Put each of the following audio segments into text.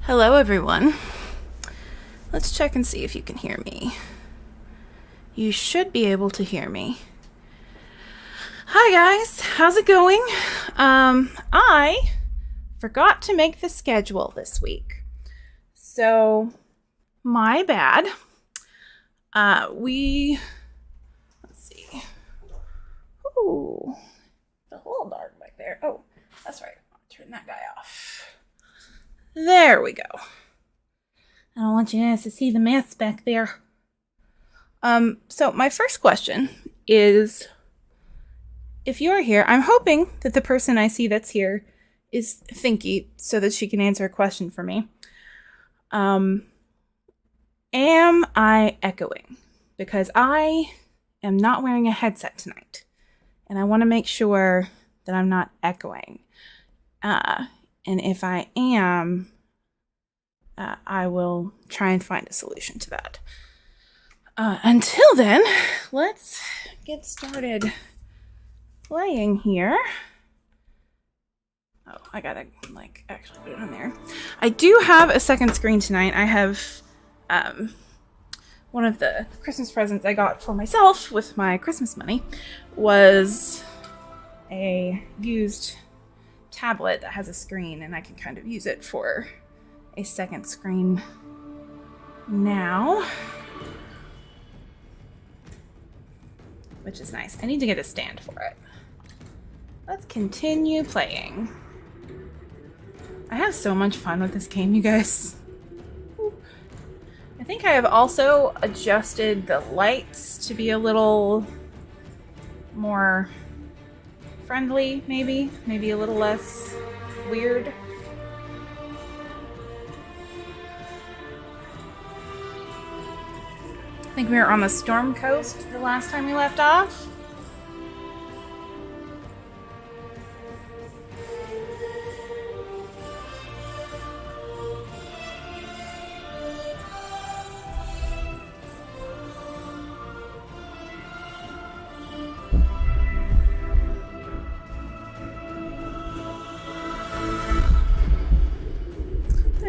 Hello, everyone. Let's check and see if you can hear me. You should be able to hear me. Hi, guys. How's it going? I forgot to make the schedule this week. So, my bad. Let's see. Ooh, it's a little dark back there. Oh, that's right. I'll turn that guy off. There we go. I don't want you guys to see the mess back there. So my first question is, if you're here, I'm hoping that the person I see that's here is Thinky so that she can answer a question for me. Am I echoing? Because I am not wearing a headset tonight, and I want to make sure that I'm not echoing. And if I am, I will try and find a solution to that. Until then, let's get started playing here. Oh, I gotta, actually put it on there. I do have a second screen tonight. I have, one of the Christmas presents I got for myself with my Christmas money was a used tablet that has a screen, and I can kind of use it for a second screen now, which is nice. I need to get a stand for it. Let's continue playing. I have so much fun with this game, you guys. I think I have also adjusted the lights to be a little more friendly, maybe a little less weird. I think we were on the Storm Coast the last time we left off.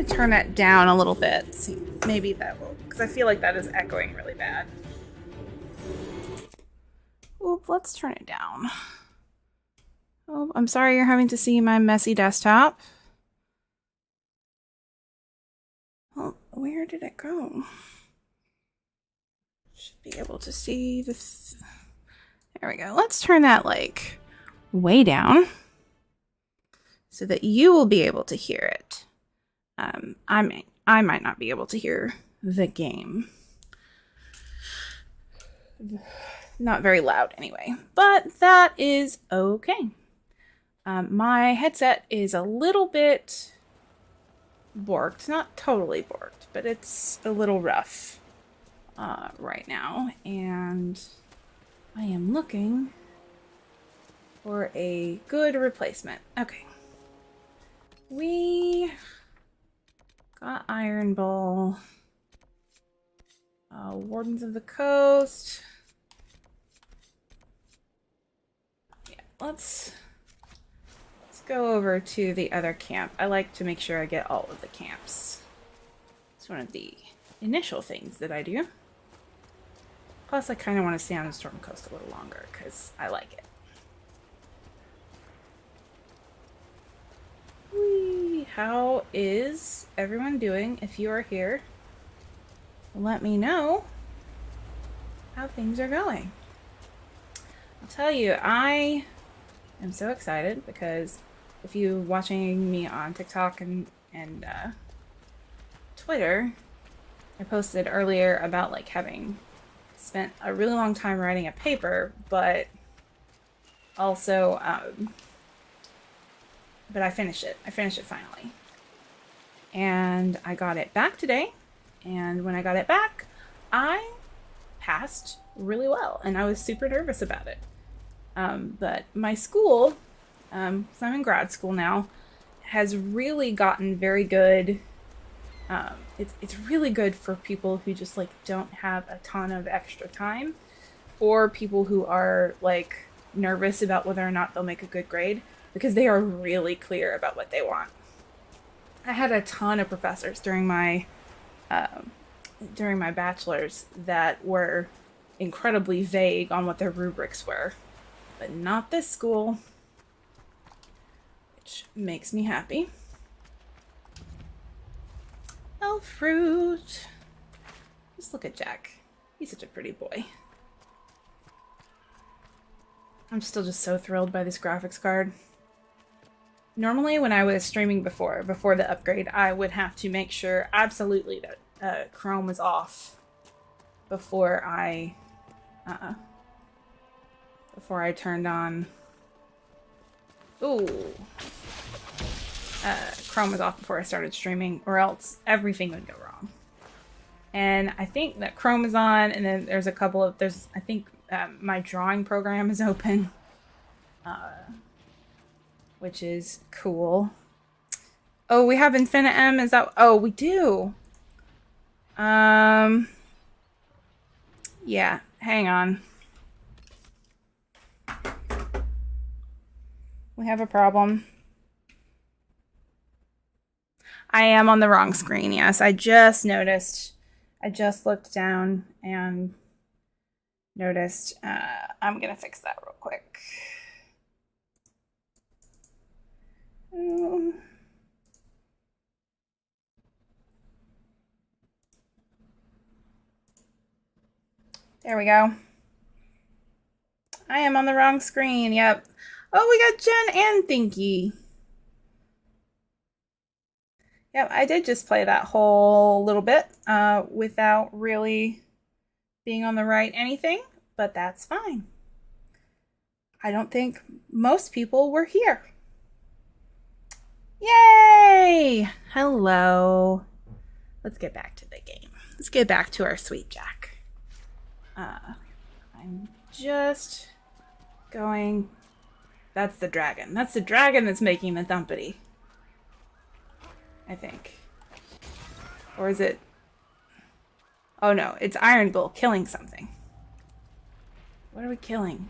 Turn that down a little bit. See, maybe that will, because I feel like that is echoing really bad. Oop, let's turn it down. Oh, I'm sorry you're having to see my messy desktop. Oh, where did it go? Should be able to see this. There we go. Let's turn that way down so that you will be able to hear it. I might not be able to hear the game. Not very loud anyway, but that is okay. My headset is a little bit borked, not totally borked, but it's a little rough right now, and I am looking for a good replacement. Okay. We got Iron Bull. Wardens of the Coast. Yeah, let's go over to the other camp. I like to make sure I get all of the camps. It's one of the initial things that I do. Plus, I kind of want to stay on the Storm Coast a little longer because I like it. Whee! How is everyone doing? If you are here, let me know how things are going. I'll tell you, I am so excited because if you're watching me on TikTok and Twitter, I posted earlier about having spent a really long time writing a paper, but also but I finished it. I finished it finally. And I got it back today. And when I got it back, I passed really well. And I was super nervous about it. But my school, so I'm in grad school now, has really gotten very good. It's really good for people who just don't have a ton of extra time, or people who are nervous about whether or not they'll make a good grade, because they are really clear about what they want. I had a ton of professors during my bachelor's that were incredibly vague on what their rubrics were, but not this school, which makes me happy. Oh, fruit. Just look at Jack. He's such a pretty boy. I'm still just so thrilled by this graphics card. Normally when I was streaming before the upgrade, I would have to make sure absolutely that Chrome was off before I turned on. Chrome was off before I started streaming, or else everything would go wrong. And I think that Chrome is on, and then there's a couple of I think my drawing program is open, which is cool. Oh, we have Infinitum. Is that? Oh, we do. Yeah. Hang on. We have a problem. I am on the wrong screen. Yes, I just noticed. I just looked down and noticed. I'm gonna fix that real quick. There we go. I am on the wrong screen. Yep. Oh, we got Jen and Thinky. Yep, I did just play that whole little bit without really being on the right anything, but that's fine. I don't think most people were here. Yay! Hello. Let's get back to the game. Let's get back to our sweet Jack. I'm just going... That's the dragon. That's the dragon that's making the thumpity. I think. Or is it... Oh no, it's Iron Bull killing something. What are we killing?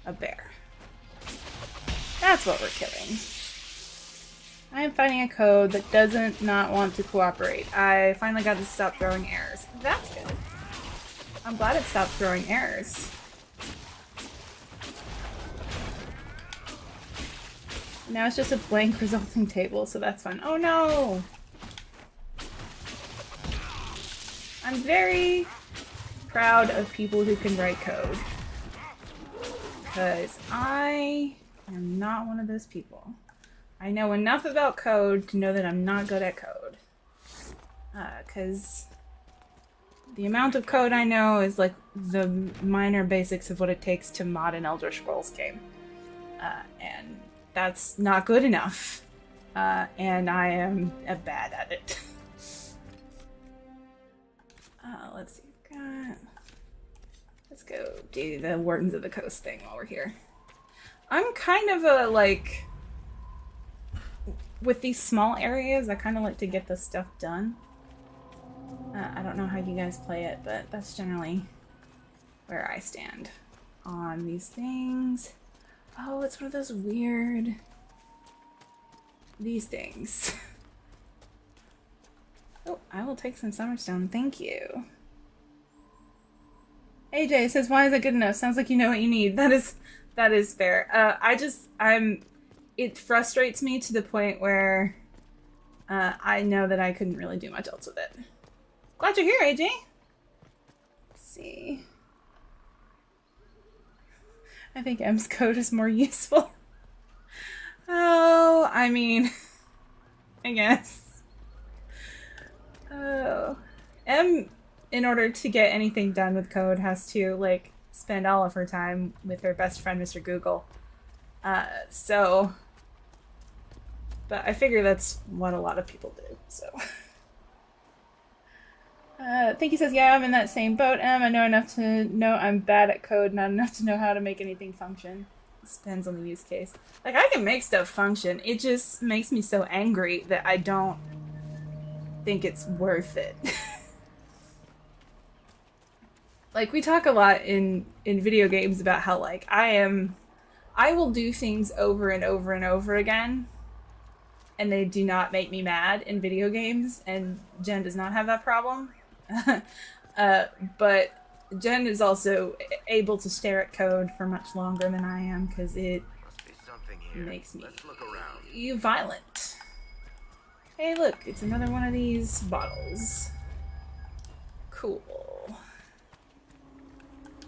A bear. That's what we're killing. I am finding a code that doesn't not want to cooperate. I finally got to stop throwing errors. That's good. I'm glad it stopped throwing errors. Now it's just a blank resulting table, so that's fun. Oh no! I'm very proud of people who can write code. Because I am not one of those people. I know enough about code to know that I'm not good at code. Because the amount of code I know is like the minor basics of what it takes to mod an Elder Scrolls game. And that's not good enough. And I am bad at it. Let's see. Let's go do the Wardens of the Coast thing while we're here. I'm kind of a, like... With these small areas, I kind of like to get this stuff done. I don't know how you guys play it, but that's generally where I stand on these things. Oh, it's one of those weird... These things. Oh, I will take some Summerstone, thank you. AJ says, why is it good enough? Sounds like you know what you need. That is fair. It frustrates me to the point where I know that I couldn't really do much else with it. Glad you're here, AJ. Let's see. I think M's code is more useful. Oh, I mean, I guess. Oh. M, in order to get anything done with code, has to, like, spend all of her time with her best friend, Mr. Google. But I figure that's what a lot of people do, so. Thinky says, yeah, I'm in that same boat, Em. I know enough to know I'm bad at code, not enough to know how to make anything function. This depends on the use case. Like, I can make stuff function. It just makes me so angry that I don't think it's worth it. Like, we talk a lot in video games about how, like, I will do things over and over and over again. and they do not make me mad in video games, and Jen does not have that problem. But Jen is also able to stare at code for much longer than I am, because it makes me violent. Hey look, it's another one of these bottles. Cool.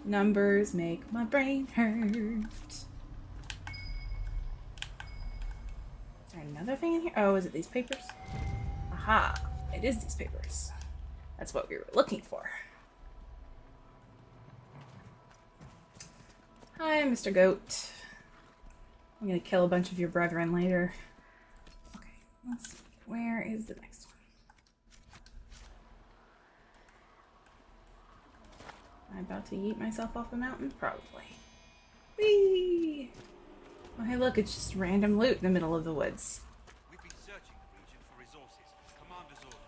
Numbers make my brain hurt. Is there another thing in here? Oh, is it these papers? Aha, it is these papers. That's what we were looking for. Hi, Mr. Goat. I'm gonna kill a bunch of your brethren later. Okay, let's see. Where is the next one? Am I about to yeet myself off a mountain? Probably. Whee! Oh, hey, look, it's just random loot in the middle of the woods. We've been searching the region for resources. Commander's orders.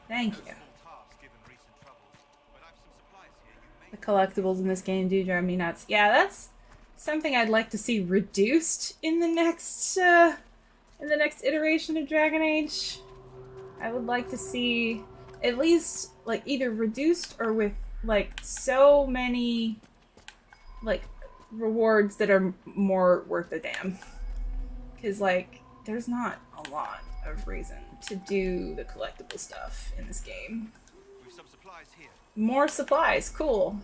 Thank you. Task given recent troubles, but I've some supplies here. The collectibles in this game do drive me nuts. Yeah, that's something I'd like to see reduced in the next iteration of Dragon Age. I would like to see at least like either reduced or with like so many like rewards that are more worth a damn. Cause like there's not a lot of reason to do the collectible stuff in this game. With some supplies here. More supplies, cool.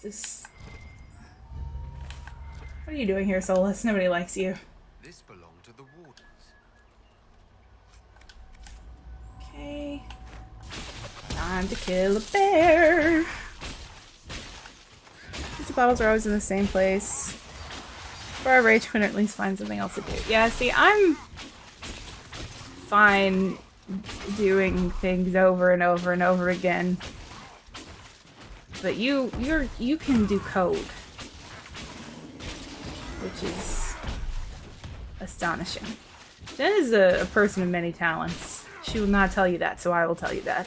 This. What are you doing here, Solus? Nobody likes you. This belonged to the wardens. Okay. Time to kill a bear. These bottles are always in the same place. For our rage quit, at least find something else to do. Yeah, see, I'm fine doing things over and over and over again. But you can do code. Which is astonishing. Jen is a person of many talents. She will not tell you that, so I will tell you that.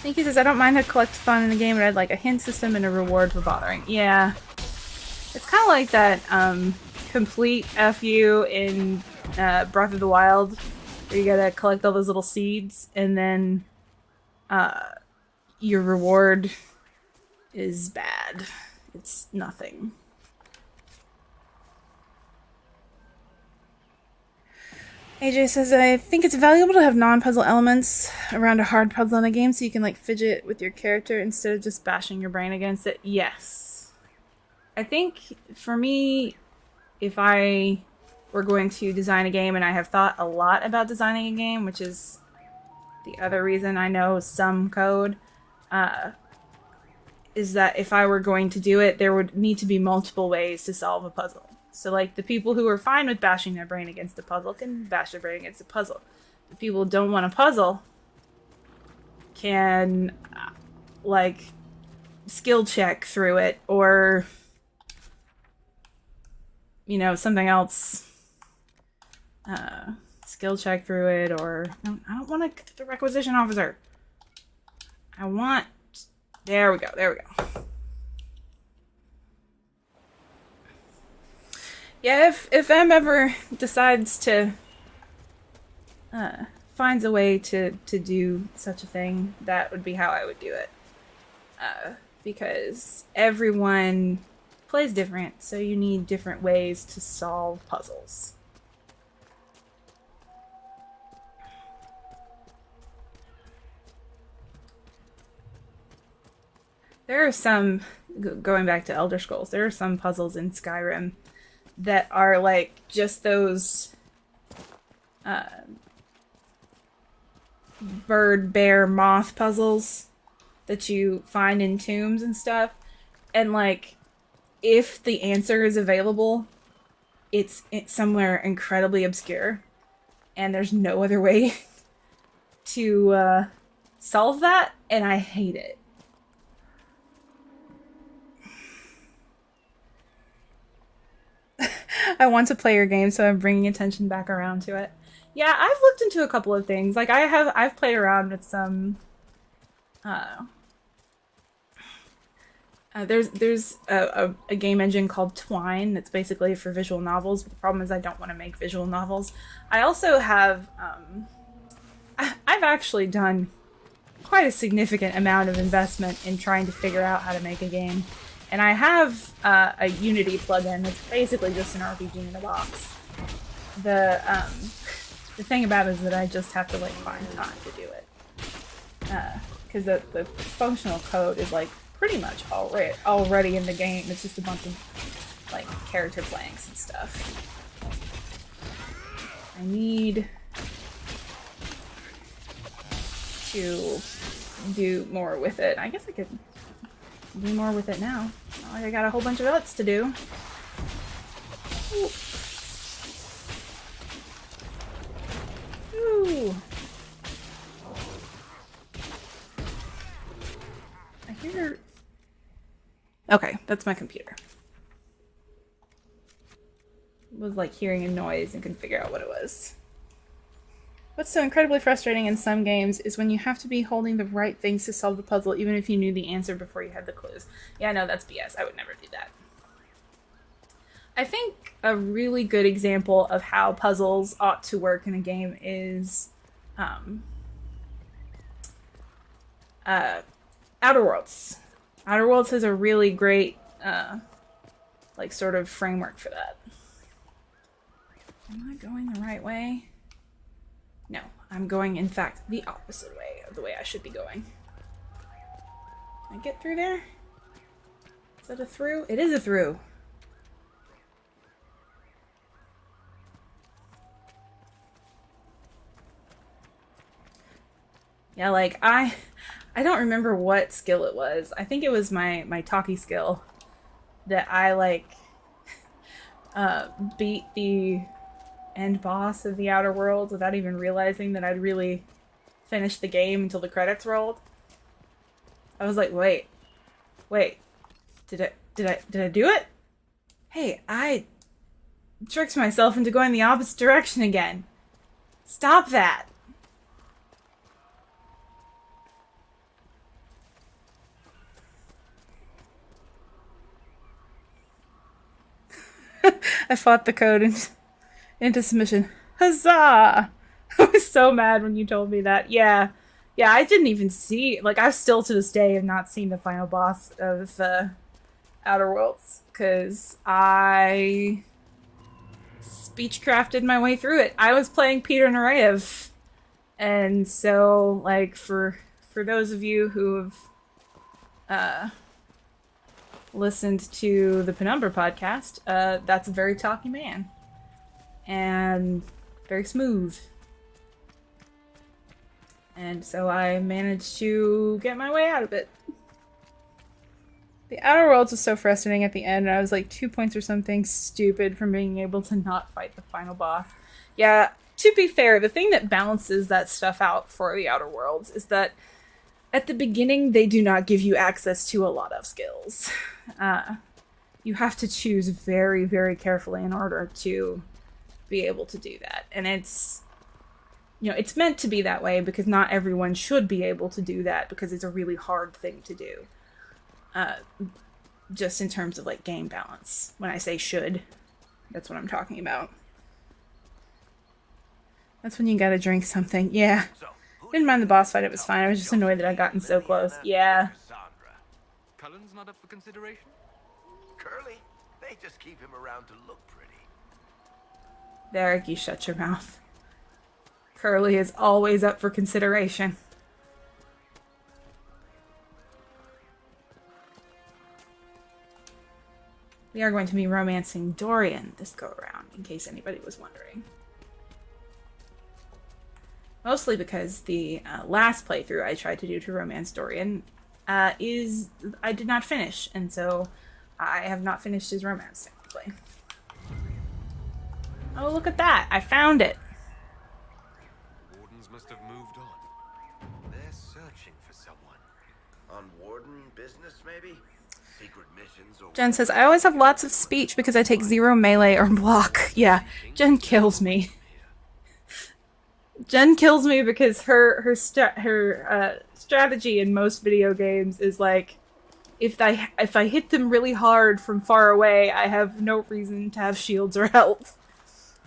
Thank you says, I don't mind how collect fun in the game, but I'd like a hint system and a reward for bothering. Yeah. It's kind of like that complete FU in Breath of the Wild, where you gotta collect all those little seeds, and then your reward is bad. It's nothing. AJ says, I think it's valuable to have non-puzzle elements around a hard puzzle in a game so you can like fidget with your character instead of just bashing your brain against it. Yes. I think for me, if I were going to design a game, and I have thought a lot about designing a game, which is the other reason I know some code, is that if I were going to do it, there would need to be multiple ways to solve a puzzle. So, like, the people who are fine with bashing their brain against a puzzle can bash their brain against a puzzle. The people who don't want a puzzle can, like, skill check through it, or, you know, something else. Skill check through it, or... No, I don't want to... The requisition officer. I want... There we go, there we go. Yeah, if M ever decides to finds a way to do such a thing, that would be how I would do it. Because everyone plays different, so you need different ways to solve puzzles. There are some, going back to Elder Scrolls, there are some puzzles in Skyrim that are like just those bird, bear, moth puzzles that you find in tombs and stuff. And like, if the answer is available, it's somewhere incredibly obscure, and there's no other way to solve that, and I hate it. I want to play your game, so I'm bringing attention back around to it. Yeah, I've looked into a couple of things. Like, I've played around with some There's a game engine called Twine that's basically for visual novels, but the problem is I don't want to make visual novels. I also have I've actually done quite a significant amount of investment in trying to figure out how to make a game, and I have a Unity plugin that's basically just an RPG in a box. The thing about it is that I just have to like find time to do it, because the functional code is like pretty much already in the game. It's just a bunch of like character blanks and stuff. I need to do more with it. I guess I could do more with it now. Not like I got a whole bunch of else to do. Ooh. Ooh. I hear... Okay, that's my computer. It was like hearing a noise and couldn't figure out what it was. What's so incredibly frustrating in some games is when you have to be holding the right things to solve the puzzle, even if you knew the answer before you had the clues. Yeah, no, that's BS. I would never do that. I think a really good example of how puzzles ought to work in a game is Outer Worlds. Outer Worlds has a really great like sort of framework for that. Am I going the right way? No, I'm going, in fact, the opposite way of the way I should be going. Can I get through there? Is that a through? It is a through. Yeah, like, I don't remember what skill it was. I think it was my talkie skill that I, like, beat the end boss of the Outer Worlds without even realizing that I'd really finished the game until the credits rolled. I was like, wait, did I do it? Hey, I tricked myself into going the opposite direction again. Stop that. I fought the code into submission. Huzzah! I was so mad when you told me that. Yeah, I didn't even see... Like, I still to this day have not seen the final boss of Outer Worlds, because I speechcrafted my way through it. I was playing Peter Nureyev, and so, like, for those of you who have listened to the Penumbra podcast, that's a very talky man. And very smooth. And so I managed to get my way out of it. The Outer Worlds was so frustrating at the end, and I was like 2 points or something stupid from being able to not fight the final boss. Yeah, to be fair, the thing that balances that stuff out for the Outer Worlds is that at the beginning, they do not give you access to a lot of skills. You have to choose very, very carefully in order to be able to do that. And it's, you know, it's meant to be that way because not everyone should be able to do that because it's a really hard thing to do. Just in terms of, like, game balance. When I say should, that's what I'm talking about. That's when you gotta drink something. Yeah. Didn't mind the boss fight, it was fine. I was just annoyed that I'd gotten so close. Yeah. Cullen's not up for consideration? Curly, they just keep him around to look pretty. Derek, you shut your mouth. Curly is always up for consideration. We are going to be romancing Dorian this go-around, in case anybody was wondering. Mostly because the last playthrough I tried to do to romance Dorian I did not finish, and so I have not finished his romance, technically. Oh, look at that! I found it! The wardens must have moved on. They're searching for someone. On warden business, maybe? Secret missions or... Jen says, I always have lots of speech because I take 0 melee or block. Yeah, Jen kills me. Jen kills me because her strategy in most video games is like, if I hit them really hard from far away, I have no reason to have shields or health.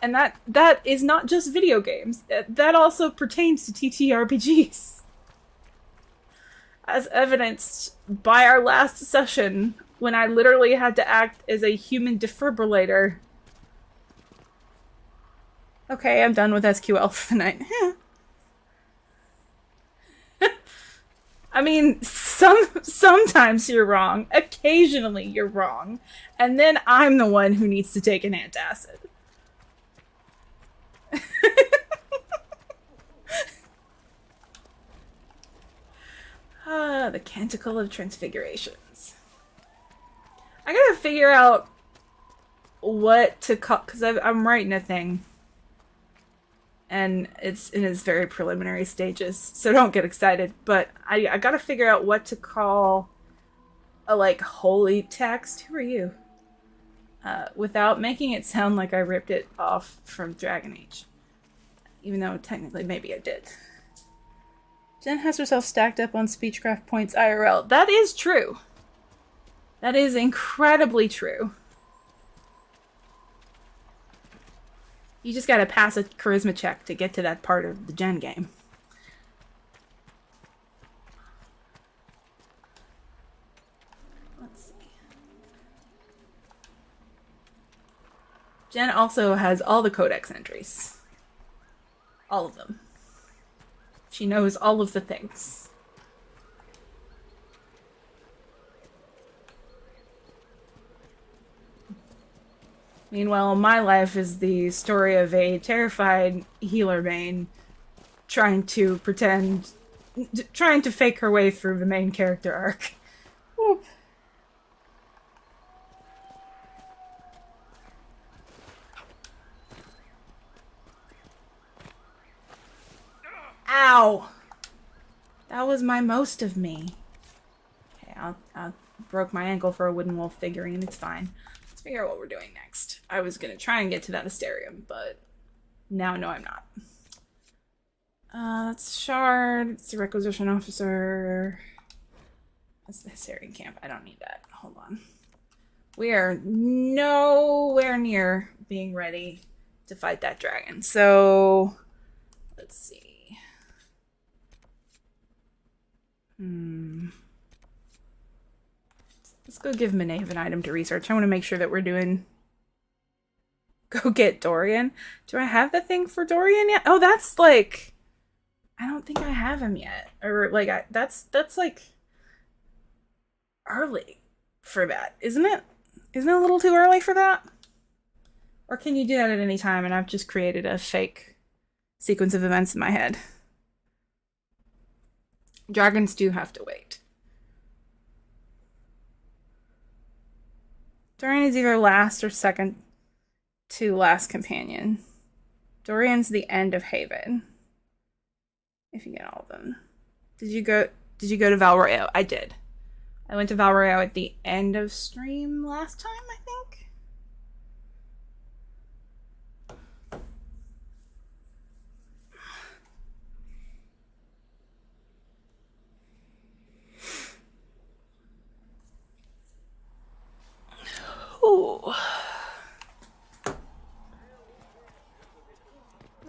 And that is not just video games. That also pertains to TTRPGs. As evidenced by our last session, when I literally had to act as a human defibrillator. Okay, I'm done with SQL for the night. I mean, sometimes you're wrong. Occasionally you're wrong. And then I'm the one who needs to take an antacid. The Canticle of Transfigurations. I gotta figure out what to call, because I'm writing a thing. And it's in its very preliminary stages, so don't get excited. But I gotta figure out what to call a, like, holy text. Who are you? Without making it sound like I ripped it off from Dragon Age. Even though technically maybe I did. Jen has herself stacked up on Speechcraft points IRL. That is true. That is incredibly true. You just gotta pass a charisma check to get to that part of the Jen game. Let's see. Jen also has all the codex entries. All of them. She knows all of the things. Meanwhile, my life is the story of a terrified healer main trying to fake her way through the main character arc. Whoop. Ow! That was my most of me. Okay, I broke my ankle for a wooden wolf figurine. It's fine. Let's figure out what we're doing next. I was gonna try and get to that Asterium, but now no, I'm not. That's Shard. It's the Requisition Officer. That's the Asterian camp. I don't need that. Hold on. We are nowhere near being ready to fight that dragon. So, let's see. Let's go give Maeve an item to research. I want to make sure that we're doing... Go get Dorian. Do I have the thing for Dorian yet? Oh, that's like... I don't think I have him yet. Or, like, that's like... early for that, isn't it? Isn't it a little too early for that? Or can you do that at any time and I've just created a fake sequence of events in my head? Dragons do have to wait. Dorian is either last or second to last companion. Dorian's the end of Haven. If you get all of them. Did you go to Val Royeaux? I did. I went to Val Royeaux at the end of stream last time, I think. Ooh.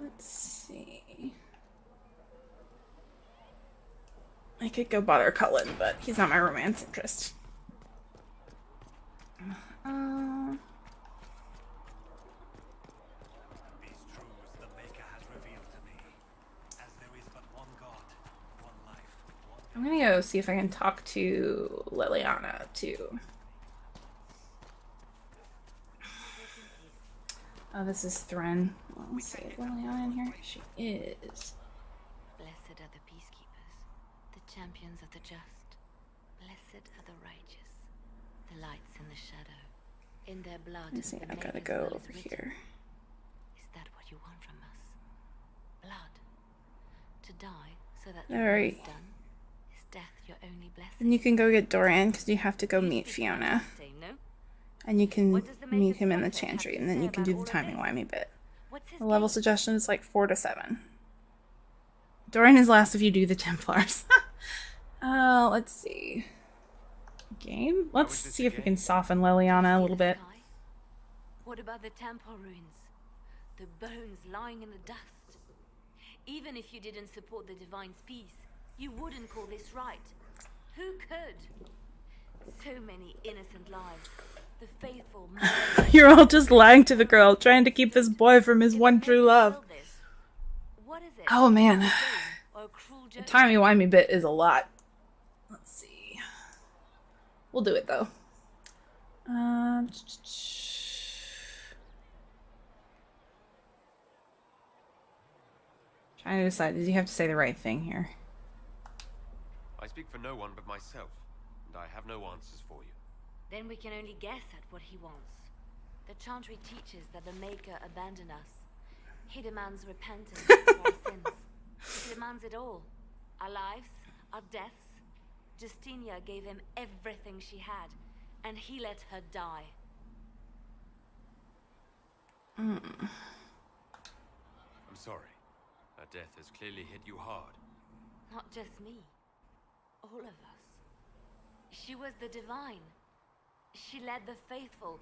Let's see. I could go bother Cullen, but he's not my romance interest. These truths the Maker has revealed to me. As there is but one God, one life, one... I'm gonna go see if I can talk to Liliana too. Oh, this is Thren. Let's see, is Liliana in here? She is. Blessed are the peacekeepers, the champions of the just. Blessed are the righteous, the lights in the shadow. In their blood, Let's see, the I've got to name go as well over is written. here. Is that what you want from us? Blood. To die so that All your work right. is done. Is death your only blessing? And you can go get Dorian because you have to go meet Fiona. No? And you can What does the meet him in the Maker's Prophet have chantry, to and then say you can about do the all of timey-wimey bit. What's his The level name? suggestion is like 4 to 7. Dorian is last if you do the Templars. Let's see. game. Let's was this see if we again? can soften Liliana a little bit. Sky? What about the temple ruins? The bones lying in the dust? Even if you didn't support the Divine's peace, you wouldn't call this right. Who could? So many innocent lives. The faithful You're all just lying to the girl, trying to keep this boy from his one true love. What is it? Oh man, Or a cruel the joke? timey-wimey bit is a lot. Let's see. We'll do it though. Trying to decide, does he have to say the right thing here? I speak for no one but myself, and I have no answers for you. Then we can only guess at what he wants. The chantry teaches that the Maker abandoned us. He demands repentance for our sins. He demands it all. Our lives, our deaths. Justinia gave him everything she had, and he let her die. I'm sorry. Her death has clearly hit you hard. Not just me. All of us. She was the Divine. She led the faithful.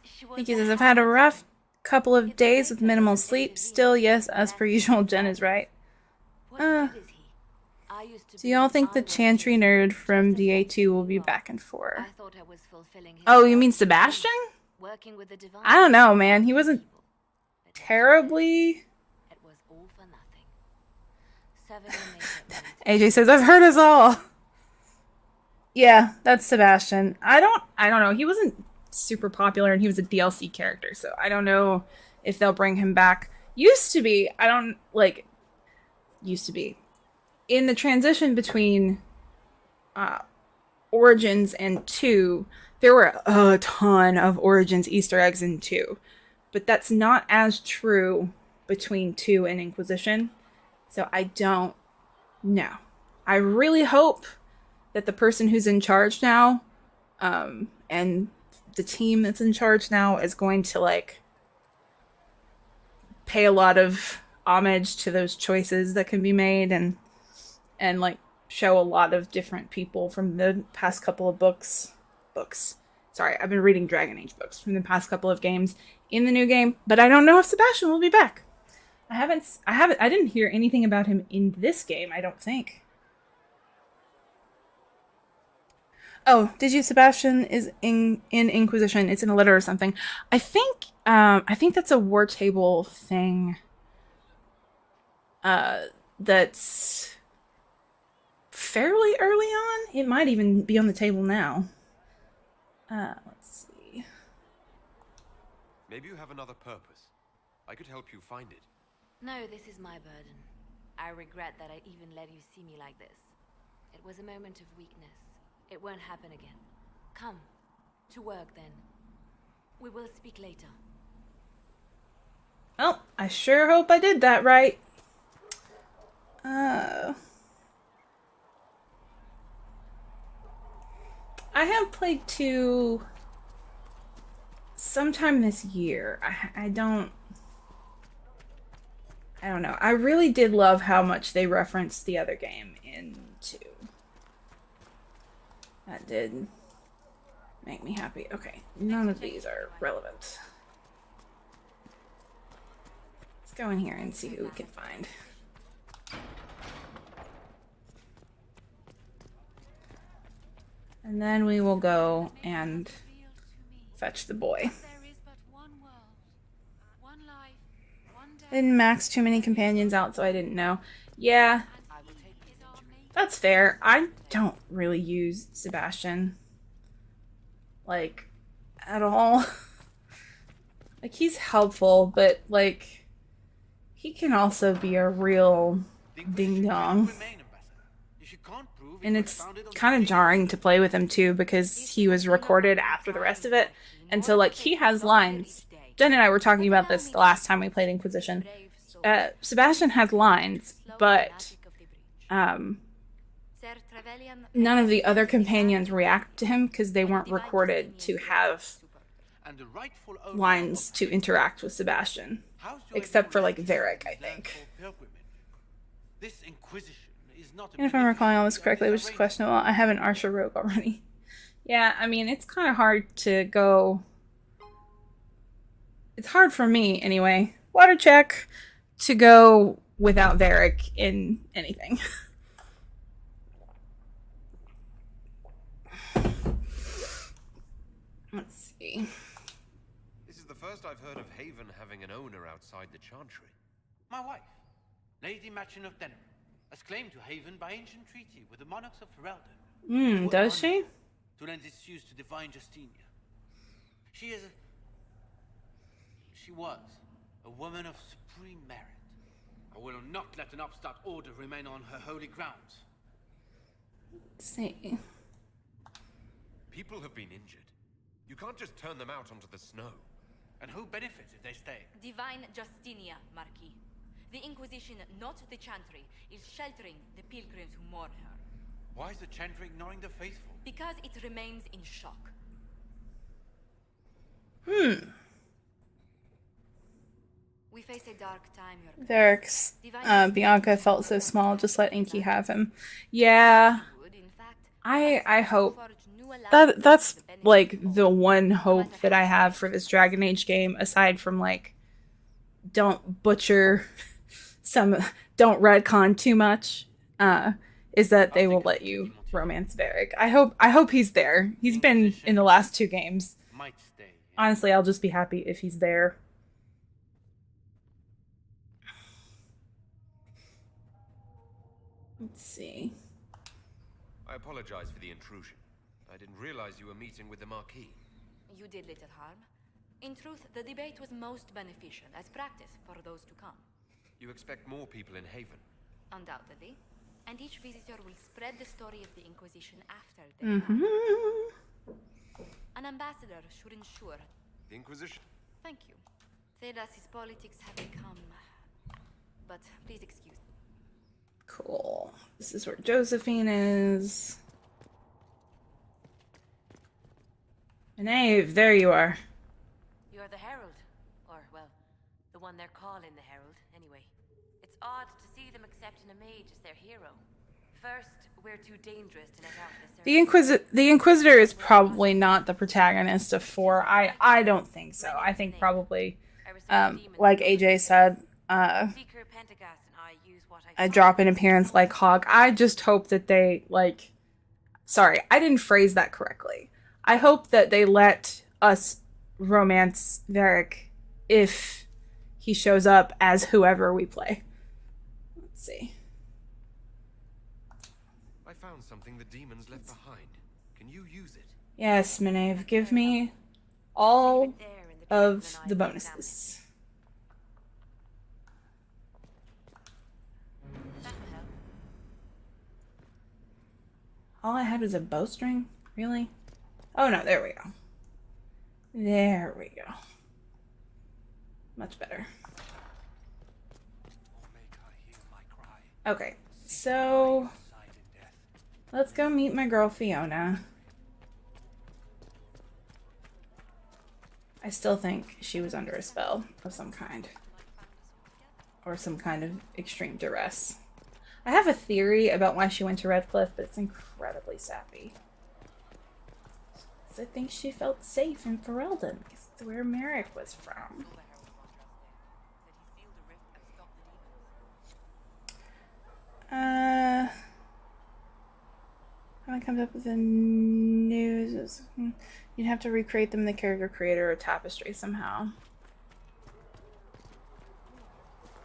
She was Thank you, the says, I've had a rough Hand. couple of days with minimal sleep. Still, yes, as per usual, Jen is right. What good is he? I used to Do y'all think the I was Chantry nerd from DA2 will be back in 4? I thought I was fulfilling his Oh, you mean purpose. Sebastian? Working with the Divine. I don't know, man. He wasn't But terribly... it was all for nothing. 7 makeup AJ says, I've heard us all. Yeah, that's Sebastian. I don't know. He wasn't super popular and he was a DLC character, so I don't know if they'll bring him back. Used to be. In the transition between Origins and 2, there were a ton of Origins Easter eggs in 2. But that's not as true between 2 and Inquisition. So I don't know. I really hope that the person who's in charge now, and the team that's in charge now is going to, like, pay a lot of homage to those choices that can be made and like, show a lot of different people from the past couple of books. Sorry, I've been reading Dragon Age books from the past couple of games in the new game, but I don't know if Sebastian will be back. I didn't hear anything about him in this game, I don't think. Oh, did you? Sebastian is in Inquisition. It's in a letter or something. I think that's a war table thing. That's fairly early on. It might even be on the table now. Let's see. Maybe you have another purpose. I could help you find it. No, this is my burden. I regret that I even let you see me like this. It was a moment of weakness. It won't happen again. Come. To work, then. We will speak later. Well, I sure hope I did that right. I have played 2 sometime this year. I don't know. I really did love how much they referenced the other game in 2. That did make me happy. Okay, none of these are relevant. Let's go in here and see who we can find. And then we will go and fetch the boy. I didn't max too many companions out, so I didn't know. Yeah, that's fair. I don't really use Sebastian, like, at all. Like, he's helpful, but, like, he can also be a real ding-dong. And it's kind of jarring to play with him, too, because he was recorded after the rest of it. And so, like, he has lines. Jen and I were talking about this the last time we played Inquisition. Sebastian has lines, but none of the other companions react to him because they weren't recorded to have lines to interact with Sebastian. Except for, like, Varric, I think. And if I'm recalling all this correctly, which is questionable, I have an Arsha rogue already. Yeah, I mean, it's kind of hard to go. It's hard for me, anyway. Water check to go without Varric in anything. Let's see. This is the first I've heard of Haven having an owner outside the Chantry. My wife, Lady Machin of Denham, has claimed to Haven by ancient treaty with the monarchs of Ferelden. Does she? To lend its use to divine Justinia. She was a woman of supreme merit. I will not let an upstart order remain on her holy grounds. Let's see. People have been injured. You can't just turn them out onto the snow. And who benefits if they stay? Divine Justinia, Marquis. The Inquisition, not the Chantry, is sheltering the pilgrims who mourn her. Why is the Chantry ignoring the faithful? Because it remains in shock. We face a dark time, Your Varric's Bianca felt so small, just let Inky have him. Yeah. Good, in fact, I hope forge new alliances that's for the benefit like of the all. one hope that I have for this Dragon Age game, aside from like don't butcher don't retcon too much, is that they will let you romance Varric. I hope he's there. He's been in the last 2 games. Might stay. Honestly, I'll just be happy if he's there. Let's see. I apologize for the intrusion. I didn't realize you were meeting with the Marquis. You did little harm. In truth, the debate was most beneficial as practice for those to come. You expect more people in Haven? Undoubtedly. And each visitor will spread the story of the Inquisition after they arrive. An ambassador should ensure. The Inquisition? Thank you. Thedas's politics have become. But please excuse me. Cool. This is where Josephine is. Maeve, there you are. You're the Herald. Or, well, the one they're calling the Herald, anyway. It's odd to see them accepting a mage as their hero. First, we're too dangerous to let out The Inquisitor is probably not the protagonist of 4. I don't think so. I think probably, like AJ said, Seeker, Pentagast, and I use what I a drop in appearance like Hawk. I just hope that they, like... Sorry, I didn't phrase that correctly. I hope that they let us romance Varric if he shows up as whoever we play. Let's see. I found something the demons left behind. Can you use it? Yes, Maeve, give me all of the bonuses. All I had was a bowstring? Really? Oh no, there we go. There we go. Much better. Okay, so let's go meet my girl Fiona. I still think she was under a spell of some kind. Or some kind of extreme duress. I have a theory about why she went to Redcliffe, but it's incredibly sappy. I think she felt safe in Ferelden, because it's where Merrick was from. When it comes up with the news, you'd have to recreate them in the character creator or tapestry somehow.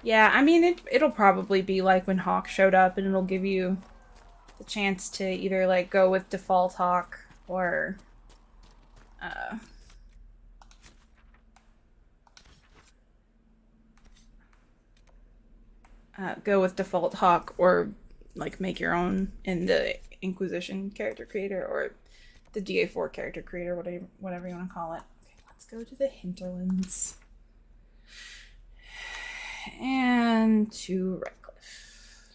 Yeah, I mean, it'll probably be like when Hawk showed up, and it'll give you the chance to either, like, go with default Hawk, or, go with default Hawk, or, like, make your own in the Inquisition character creator, or the DA4 character creator, whatever you want to call it. Okay, let's go to the hinterlands. And to Redcliffe.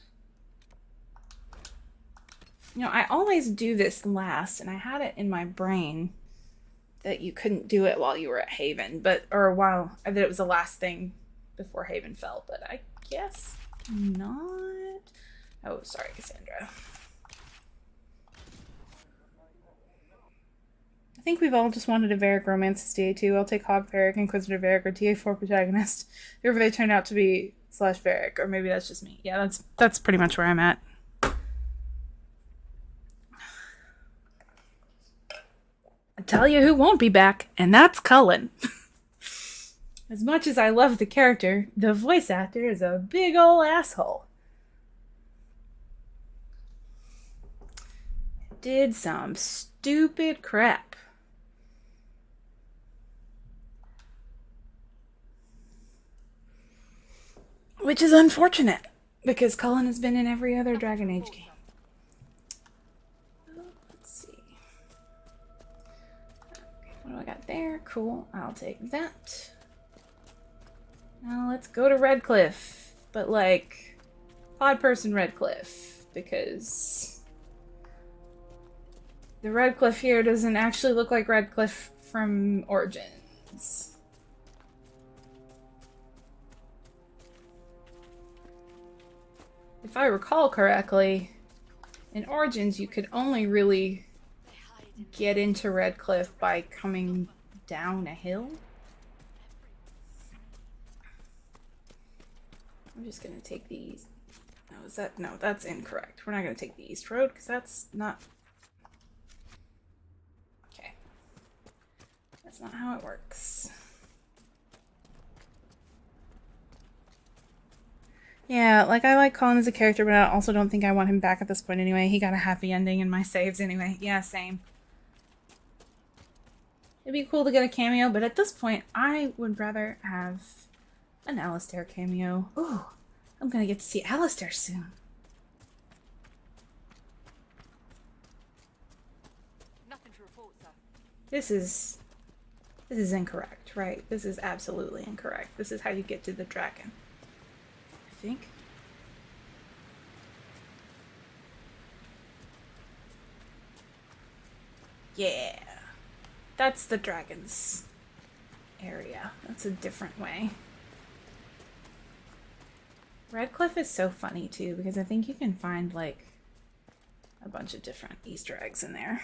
You know, I always do this last, and I had it in my brain that you couldn't do it while you were at Haven, that it was the last thing before Haven fell, but I guess not. Oh, sorry, Cassandra. I think we've all just wanted a Varric romance as TA2. I'll take Hog Varric, Inquisitor Varric, or TA4 protagonist. Whoever they turn out to be / Varric, or maybe that's just me. Yeah, that's pretty much where I'm at. I tell you who won't be back, and that's Cullen. As much as I love the character, the voice actor is a big ol' asshole. Did some stupid crap. Which is unfortunate, because Cullen has been in every other Dragon Age game. Let's see. What do I got there? Cool, I'll take that. Now let's go to Redcliffe, but like, odd person Redcliffe, because the Redcliffe here doesn't actually look like Redcliffe from Origins. If I recall correctly, in Origins you could only really get into Redcliffe by coming down a hill. I'm just gonna take these. No, is that? No, that's incorrect. We're not gonna take the East Road because that's not. Okay. That's not how it works. Yeah, like I like Colin as a character, but I also don't think I want him back at this point anyway. He got a happy ending in my saves anyway. Yeah, same. It'd be cool to get a cameo, but at this point, I would rather have an Alistair cameo. Ooh, I'm gonna get to see Alistair soon. Nothing to report, sir. This is incorrect, right? This is absolutely incorrect. This is how you get to the dragon. I think. Yeah. That's the dragon's area. That's a different way. Redcliffe is so funny too, because I think you can find like a bunch of different Easter eggs in there.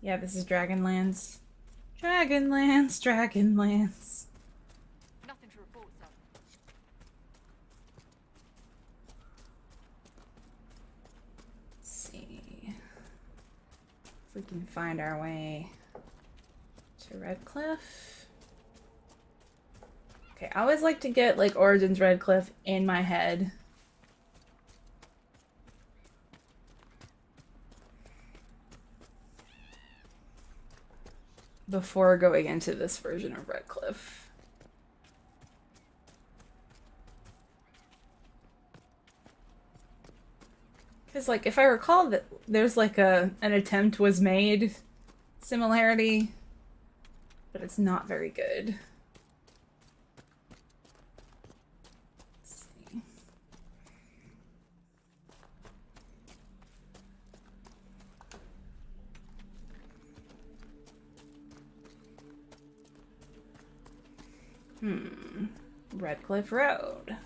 Yeah, this is Dragonlands. Dragonlands, Dragonlands. Nothing to report, sir. Let's see if we can find our way to Redcliffe. Okay, I always like to get like Origins Redcliffe in my head. Before going into this version of Redcliffe. Because, like, if I recall that there's like an attempt was made similarity, but it's not very good. Let's see. Redcliffe Road.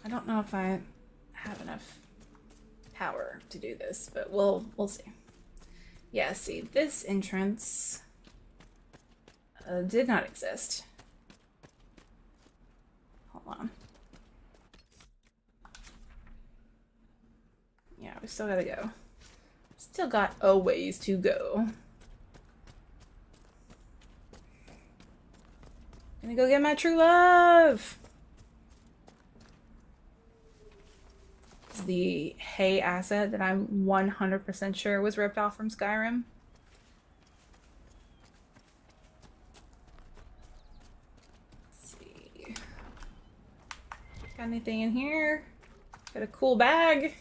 I don't know if I have enough power to do this, but we'll see. Yeah, see, this entrance did not exist. Hold on. Yeah, we still gotta go. Still got a ways to go. Gonna go get my true love. It's the hay asset that I'm 100% sure was ripped off from Skyrim. Let's see. Got anything in here? Got a cool bag.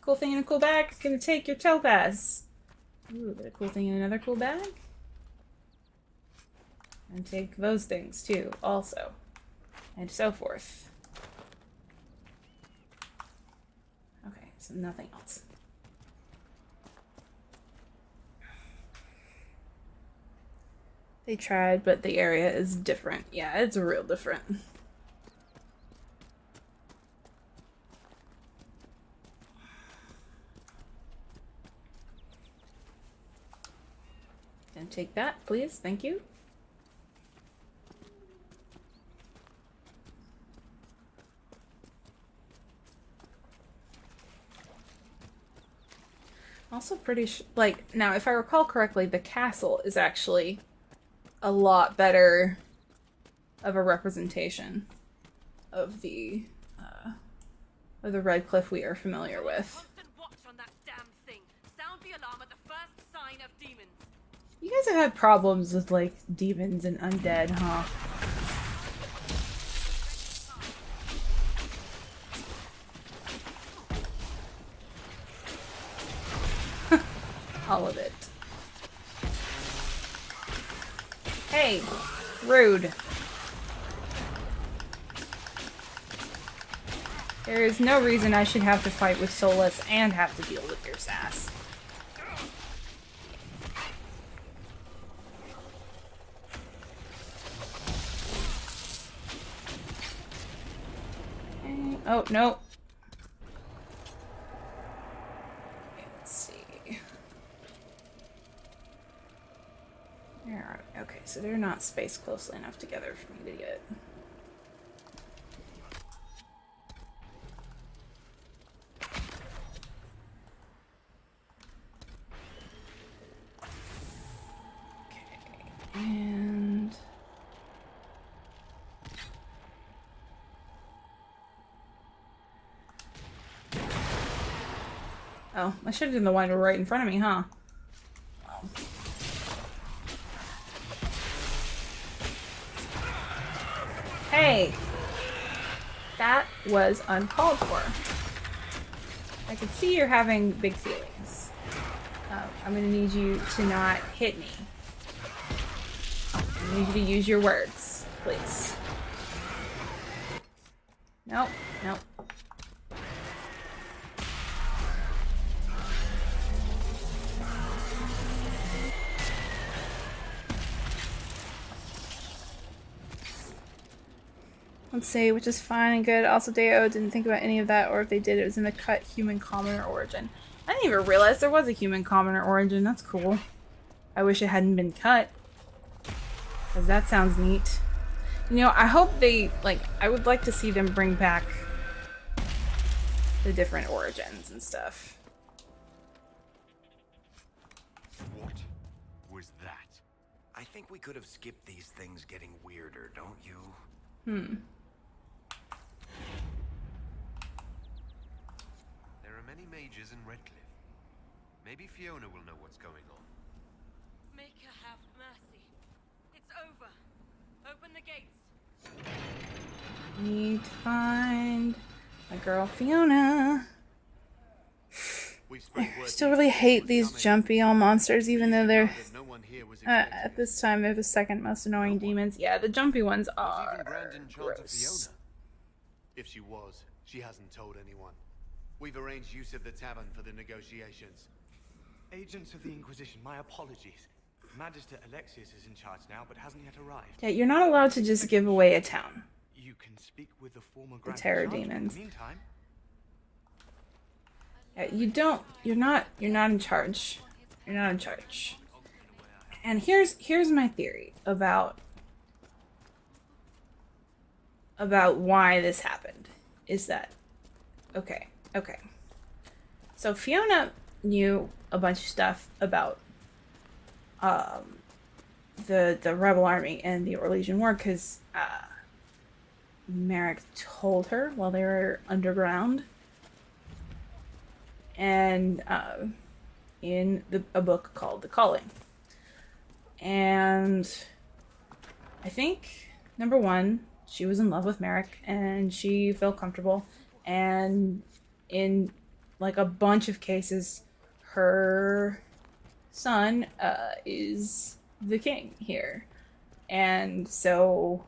Cool thing in a cool bag. Gonna take your topaz. Ooh, got a cool thing in another cool bag. And take those things too, also. And so forth. Okay, so nothing else. They tried, but the area is different. Yeah, it's real different. Take that, please. Thank you. Also pretty like, now if I recall correctly, the castle is actually a lot better of a representation of the Red Cliff we are familiar with. Constant watch on that damn thing. Sound the alarm at the first sign of demons. You guys have had problems with, like, demons and undead, huh? All of it. Hey! Rude. There is no reason I should have to fight with Solus and have to deal with your sass. Oh, no. Let's see. Where are we? Okay, so they're not spaced closely enough together for me to get. Okay, and... Oh, I should have done the one right in front of me, huh? Oh. Hey! That was uncalled for. I can see you're having big feelings. I'm gonna need you to not hit me. I need you to use your words, please. Nope, nope. Let's see, which is fine and good. Also, Deo didn't think about any of that, or if they did, it was in the cut human commoner origin. I didn't even realize there was a human commoner origin. That's cool. I wish it hadn't been cut. Because that sounds neat. You know, I hope they, like, I would like to see them bring back the different origins and stuff. What was that? I think we could have skipped these things getting weirder, don't you? There are many mages in Redcliffe. Maybe Fiona will know what's going on. Make her have mercy. It's over. Open the gates. Need to find my girl Fiona. I still really hate these jumpy all monsters, even though they're at this time they're the second most annoying demons. Yeah, the jumpy ones are gross. If she was, she hasn't told anyone. We've arranged use of the tavern for the negotiations. Agents of the Inquisition, my apologies. Magister Alexius is in charge now, but hasn't yet arrived. Yeah, you're not allowed to just give away a town. You can speak with the former The Grand terror Charge in the demons. meantime. Yeah, you're not in charge. You're not in charge. And here's my theory about why this happened. Is that okay. So Fiona knew a bunch of stuff about the rebel army and the Orlesian War because Merrick told her while they were underground. And in a book called The Calling. And I think, number one, she was in love with Merrick, and she felt comfortable. And in, like, a bunch of cases, her son is the king here. And so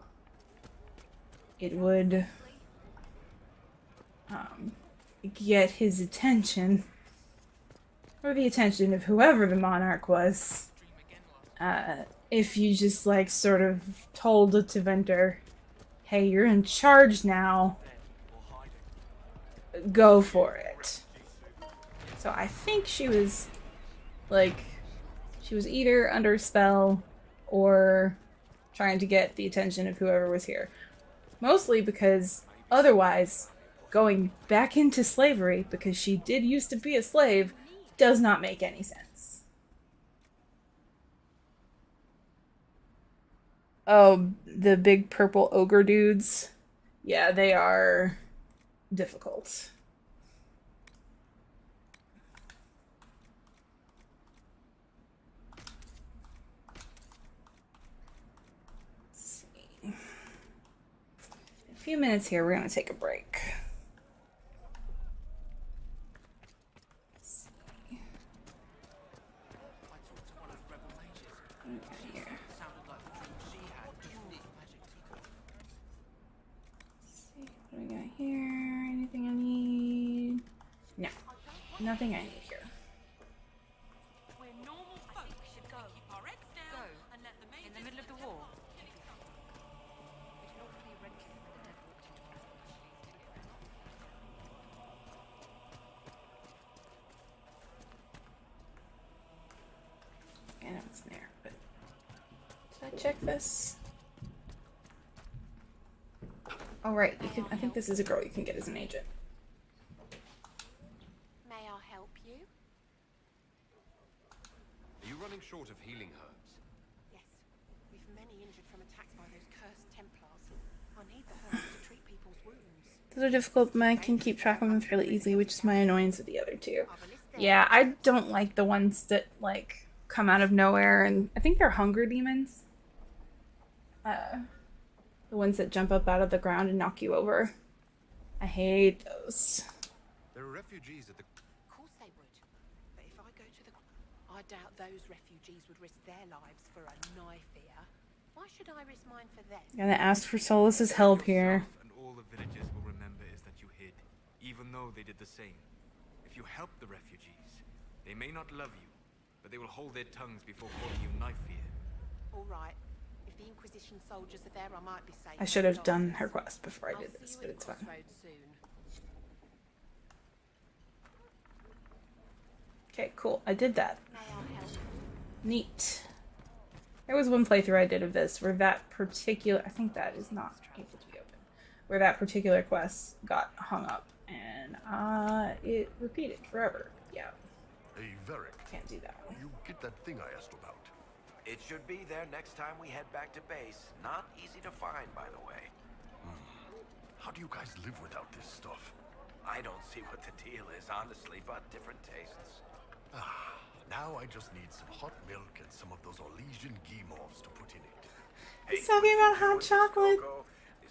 it would get his attention, or the attention of whoever the monarch was, if you just, like, sort of told the Teventer, hey, you're in charge now, go for it. So I think she She was either under a spell or trying to get the attention of whoever was here. Mostly because otherwise, going back into slavery, because she did used to be a slave, does not make any sense. Oh, the big purple ogre dudes. Yeah, they are difficult. Let's see. In a few minutes here, we're going to take a break. Let's see. What do we got here? See what we got here. Anything I need? No, nothing I need here. We're normal folk. We should go. Keep our heads down and let the mages In the middle of the war. We should all flee Redcliffe when the dead walked into our I know it's there, but did I check this? Oh right, you can. I think this is a girl you can get as an agent. May I help you? Are you running short of healing herbs? Yes. We've many injured from attacks by those cursed Templars. I need the herbs to treat people's wounds. Those are difficult, but I can keep track of them fairly easily, which is my annoyance with the other two. Yeah, I don't like the ones that like come out of nowhere, and I think they're hunger demons. The ones that jump up out of the ground and knock you over. I hate those. There are refugees at the... Of course they would. But if I go to the... I doubt those refugees would risk their lives for a knife here. Why should I risk mine for them? Gotta ask for Solus's help here. And all the villagers will remember is that you hid, even though they did the same. If you help the refugees, they may not love you, but they will hold their tongues before calling you knife here. All right. If the Inquisition soldiers are there, I might be safe. I should have done her quest before I did this, but it's fine. Okay, cool. I did that. May I help? Neat. There was one playthrough I did of this where that particular... I think that is not able to be open. Where that particular quest got hung up. And it repeated forever. Yeah. Hey, Varric. Can't do that. You get that thing I asked about? It should be there next time we head back to base. Not easy to find, by the way. How do you guys live without this stuff? I don't see what the deal is, honestly, but different tastes. Now I just need some hot milk and some of those Orlesian guimauves to put in it. He's talking about hot chocolate.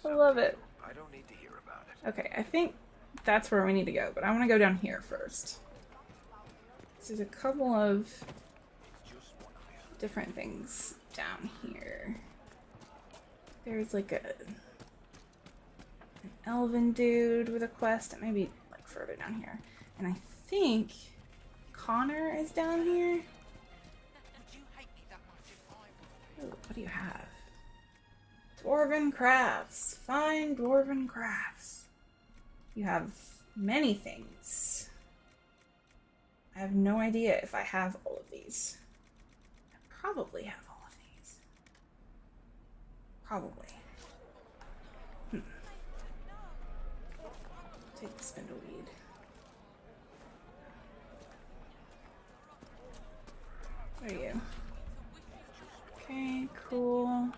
I love it. I don't need to hear about it. Okay, I think that's where we need to go, but I want to go down here first. There's a couple of different things down here. There's like an elven dude with a quest that may be like further down here. And I think Connor is down here. Ooh, what do you have? Dwarven crafts. Fine dwarven crafts. You have many things. I have no idea if I have all of these. I probably have all of these. Probably. Take the spindleweed. Where are you? Okay, cool.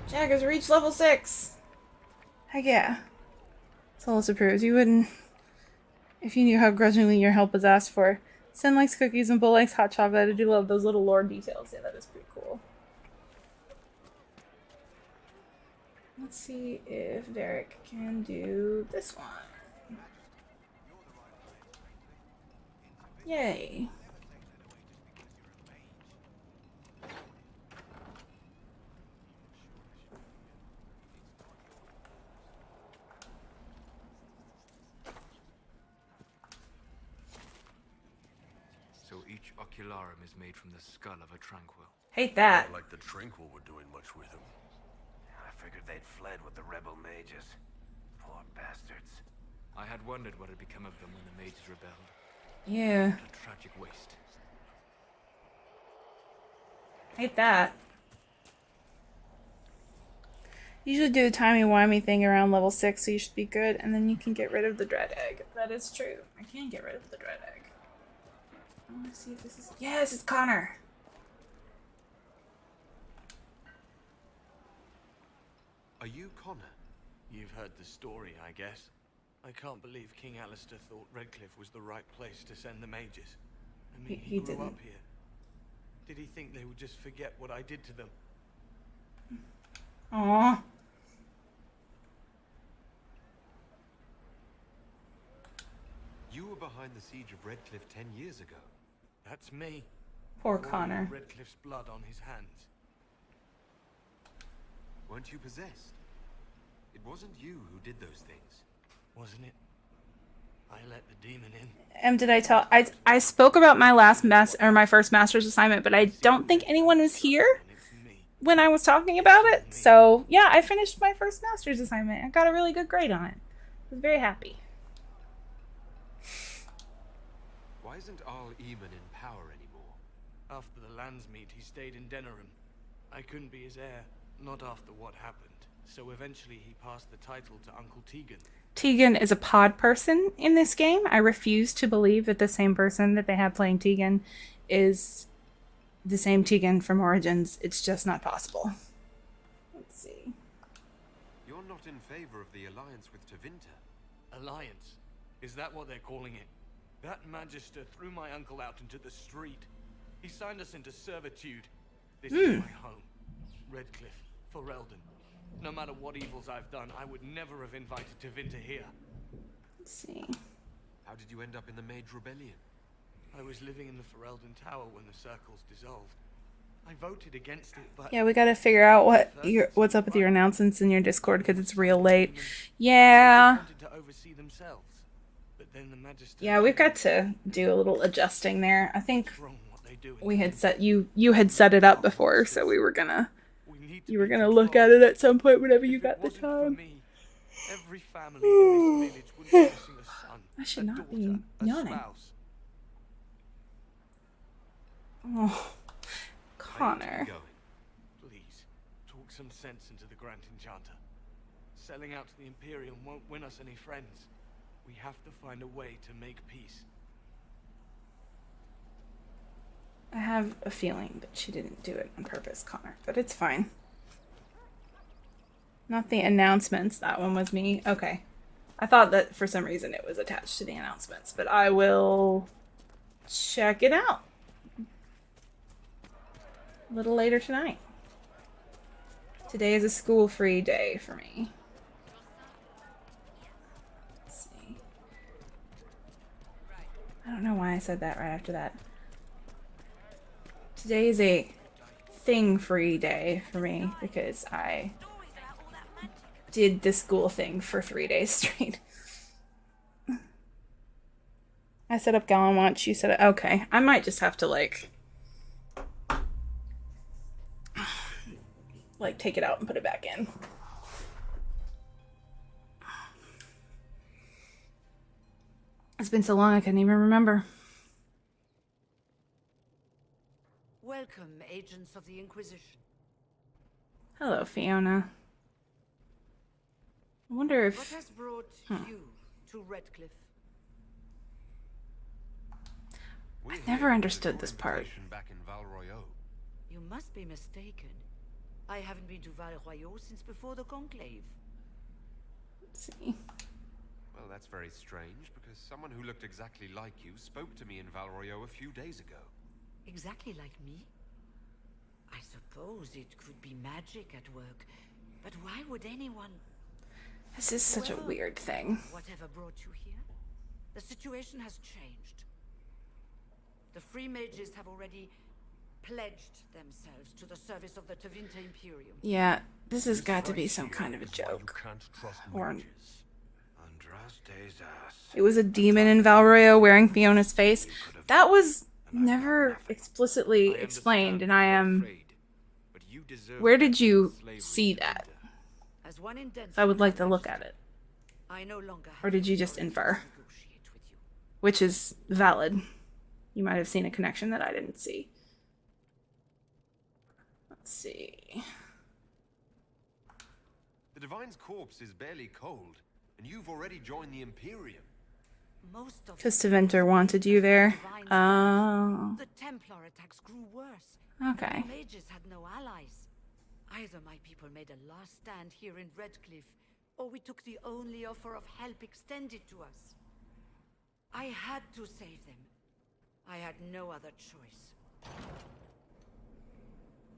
Jack has reached level 6! Heck yeah. Solus approves. You wouldn't if you knew how grudgingly your help was asked for. Sen likes cookies and Bull likes hot chocolate. I do love those little lore details. Yeah, that is pretty cool. Let's see if Derek can do this one. Yay. So each ocularum is made from the skull of a tranquil. Hate that. Not like the Tranquil were doing much with him. I figured they'd fled with the rebel mages. Poor bastards. I had wondered what had become of them when the mages rebelled. Yeah. What a tragic waste. Hate that. Usually do the timey-wimey thing around level 6, so you should be good, and then you can get rid of the dread egg. That is true. I can get rid of the dread egg. I want to see if this is... Yes, it's Connor! Are you Connor? You've heard the story, I guess. I can't believe King Alistair thought Redcliffe was the right place to send the mages. I mean, He grew didn't. up here. Did he think they would just forget what I did to them? Aww. You were behind the siege of Redcliffe 10 years ago. That's me. Poor All of Connor. Redcliffe's blood on his hands. Weren't you possessed? It wasn't you who did those things. Wasn't it? I let the demon in. Did I tell... I spoke about my last my first master's assignment, but I don't think anyone was here And it's me. when I was talking about it. So, yeah, I finished my first master's assignment. I got a really good grade on it. I was very happy. Why isn't Arl Eamon in power anymore? After the lands meet, he stayed in Denerim. I couldn't be his heir, not after what happened. So eventually he passed the title to Uncle Tegan. Tegan is a pod person in this game. I refuse to believe that the same person that they have playing Tegan is the same Tegan from Origins. It's just not possible. Let's see. You're not in favor of the alliance with Tevinter. Alliance? Is that what they're calling it? That Magister threw my uncle out into the street. He signed us into servitude. This is my home. Redcliffe, Ferelden. No matter what evils I've done, I would never have invited Tevinter here. Let's see. How did you end up in the Mage Rebellion? I was living in the Ferelden Tower when the circles dissolved. I voted against it, but... Yeah, we gotta figure out what's up with your announcements in your Discord because it's real late. Yeah. wanted to oversee themselves. But then the Magister... Yeah, we've got to do a little adjusting there. I think wrong what they do. we had set you had set it up before, so we were gonna We need to you were be gonna look controlled. at it at some point whenever you If got it the wasn't for time. me, every family in this village would be missing a son, I should a not daughter, be a yawning. spouse. Oh, I Connor. need to be going. Please, talk some sense into the Grand Enchanter. Selling out to the Imperium won't win us any friends. We have to find a way to make peace. I have a feeling that she didn't do it on purpose, Connor, but it's fine. Not the announcements. That one was me. Okay. I thought that for some reason it was attached to the announcements, but I will check it out a little later tonight. Today is a school-free day for me. Let's see. I don't know why I said that right after that. Today is a thing-free day for me because I did the school thing for 3 days straight. I set up Gallon Watch, you set it. Okay, I might just have to like take it out and put it back in. It's been so long I couldn't even remember. Welcome, agents of the Inquisition. Hello, Fiona. I wonder if... What has brought you to Redcliffe? I've never understood this part. Back in Val Royeaux. You must be mistaken. I haven't been to Val Royeaux since before the Conclave. Let's see. Well, that's very strange, because someone who looked exactly like you spoke to me in Val Royeaux a few days ago. Exactly like me? I suppose it could be magic at work, but why would anyone... This is such a Whoever- weird thing. Whatever brought you here, the situation has changed. The free mages have already pledged themselves to the service of the Tevinter Imperium. Yeah, this has got to be some kind of a Is why you joke. can't trust Or mages. Andraste's ass. it was a demon in Val Royeaux wearing Fiona's face. That was never explicitly explained, and I am... But you deserve Where did you slavery see to that? As one indentured I would like to to look Magister, at it. I no longer Or have did the you just authority to infer? negotiate with you. which is valid. You might have seen a connection that I didn't see. Let's see. The Divine's corpse is barely cold, and you've already joined the Imperium. Because Tevinter wanted you there. Oh. The Templar attacks grew worse. Okay. The mages had no allies. Either my people made a last stand here in Redcliffe, or we took the only offer of help extended to us. I had to save them. I had no other choice.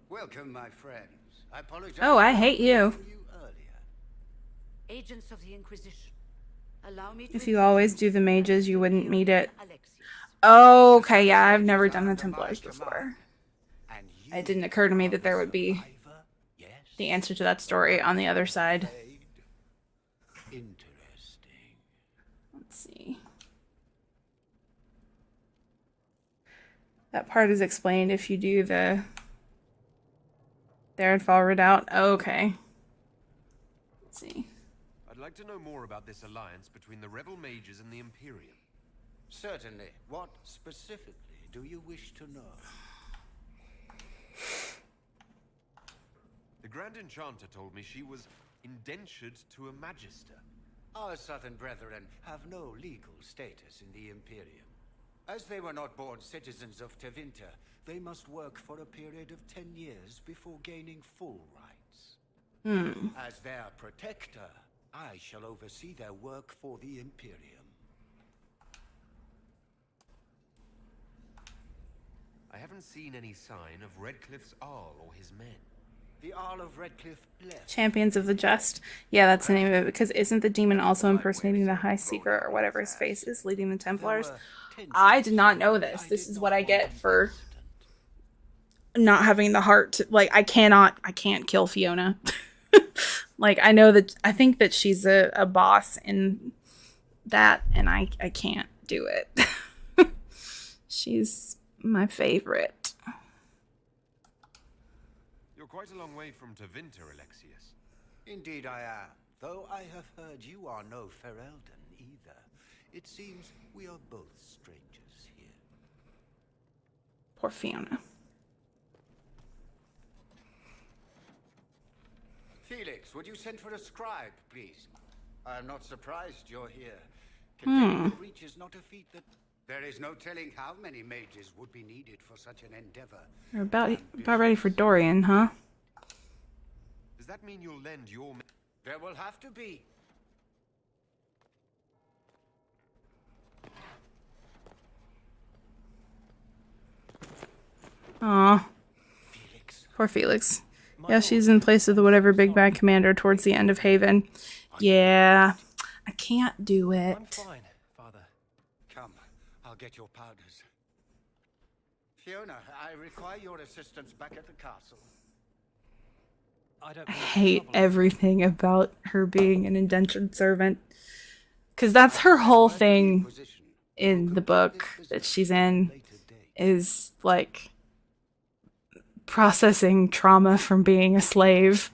Welcome, my friends. I apologize. Oh, I hate you. Agents of the Inquisition. Allow me to If you always do the mages, you wouldn't need it. Oh, okay, yeah, I've never done the Templars before. It didn't occur to me that there would be the answer to that story on the other side. Interesting. Let's see. That part is explained if you do the Therodfall Redoubt. Oh, okay. Let's see. I'd like to know more about this alliance between the rebel mages and the Imperium. Certainly. What specifically do you wish to know? The Grand Enchanter told me she was indentured to a Magister. Our southern brethren have no legal status in the Imperium. As they were not born citizens of Tevinter, they must work for a period of 10 years before gaining full rights. As their protector, I shall oversee their work for the Imperium. I haven't seen any sign of Redcliffe's Arl or his men. The Arl of Redcliffe left. Champions of the Just. Yeah, that's the name of it, because isn't the demon also impersonating the High Seeker or whatever his face is, leading the Templars? I did not know this. This is what I get for not having the heart to, like, I can't kill Fiona. Like, I think that she's a boss in that, and I can't do it. She's my favorite. You're quite a long way from Tevinter, Alexius. Indeed I am, though I have heard you are no Ferelden either. It seems we are both strangers here. Poor Fiona. Felix, would you send for a scribe, please? I'm not surprised you're here. Containing the breach is not a feat that... There is no telling how many mages would be needed for such an endeavor. You're about ready for Dorian, huh? Does that mean you'll lend your... There will have to be. Aw. Poor Felix. Yeah, she's in place of the whatever big bad commander towards the end of Haven. Yeah, I can't do it. I'm fine, Father. Come, I'll get your powders. Fiona, I require your assistance back at the castle. I hate everything about her being an indentured servant. Because that's her whole thing in the book that she's in, is like processing trauma from being a slave.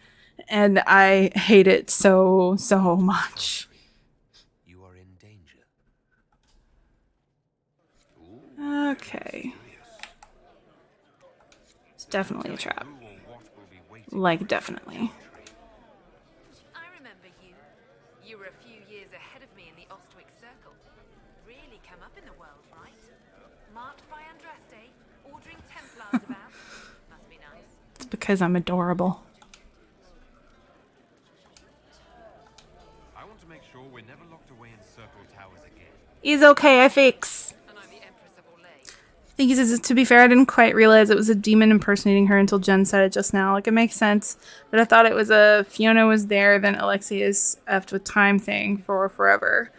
And I hate it so much. You are in danger. Okay. It's definitely a trap. Like, definitely. I remember you. You were a few years ahead of me in the Ostwick Circle. Really come up in the world, right? Marked by Andraste, ordering Templars about. Must be nice. It's because I'm adorable. I want to make sure we're never locked away in Circle Towers again. He's okay, I fix. I think he says, to be fair, I didn't quite realize it was a demon impersonating her until Jen said it just now. Like, it makes sense. But I thought it was Fiona was there, then Alexius effed with time thing for forever.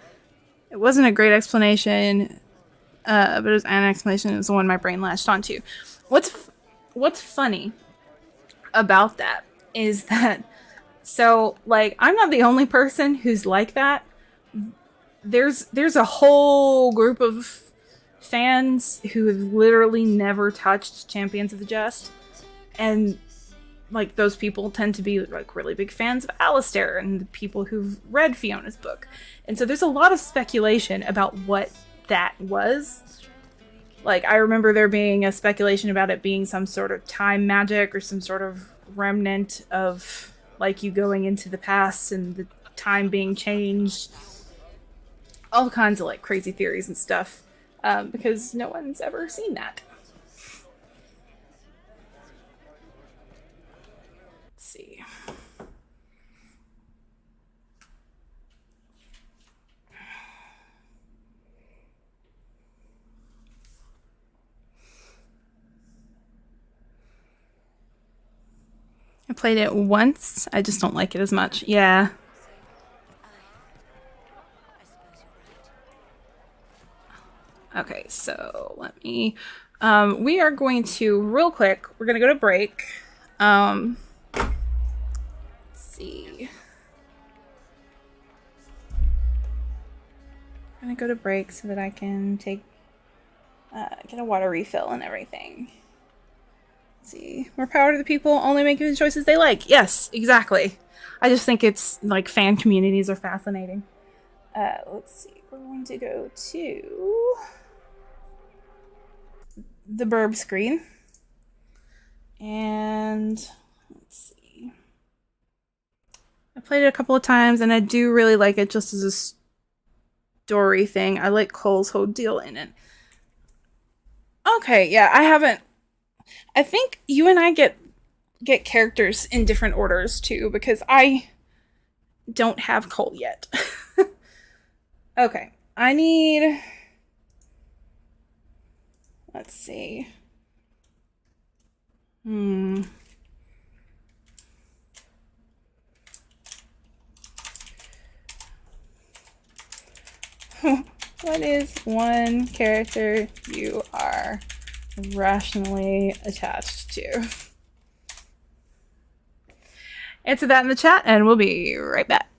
It wasn't a great explanation, but it was an explanation. It was the one my brain latched onto. What's funny about that is that, so, like, I'm not the only person who's like that. There's a whole group of fans who have literally never touched Champions of the Just, and like those people tend to be like really big fans of Alistair and the people who've read Fiona's book, and so there's a lot of speculation about what that was. Like, I remember there being a speculation about it being some sort of time magic or some sort of remnant of, like, you going into the past and the time being changed. All kinds of, like, crazy theories and stuff. Because no one's ever seen that. Let's see. I played it once. I just don't like it as much. Yeah. Okay, so let me... we are going to, real quick, we're going to go to break. Let's see. I'm going to go to break so that I can take... get a water refill and everything. Let's see. More power to the people, only making the choices they like. Yes, exactly. I just think it's, like, fan communities are fascinating. Let's see. We're going to go to... the burb screen. And let's see. I played it a couple of times and I do really like it just as a story thing. I like Cole's whole deal in it. Okay, yeah, I haven't. I think you and I get characters in different orders too, because I don't have Cole yet. Okay, I need... Let's see. What is one character you are rationally attached to? Answer that in the chat and we'll be right back.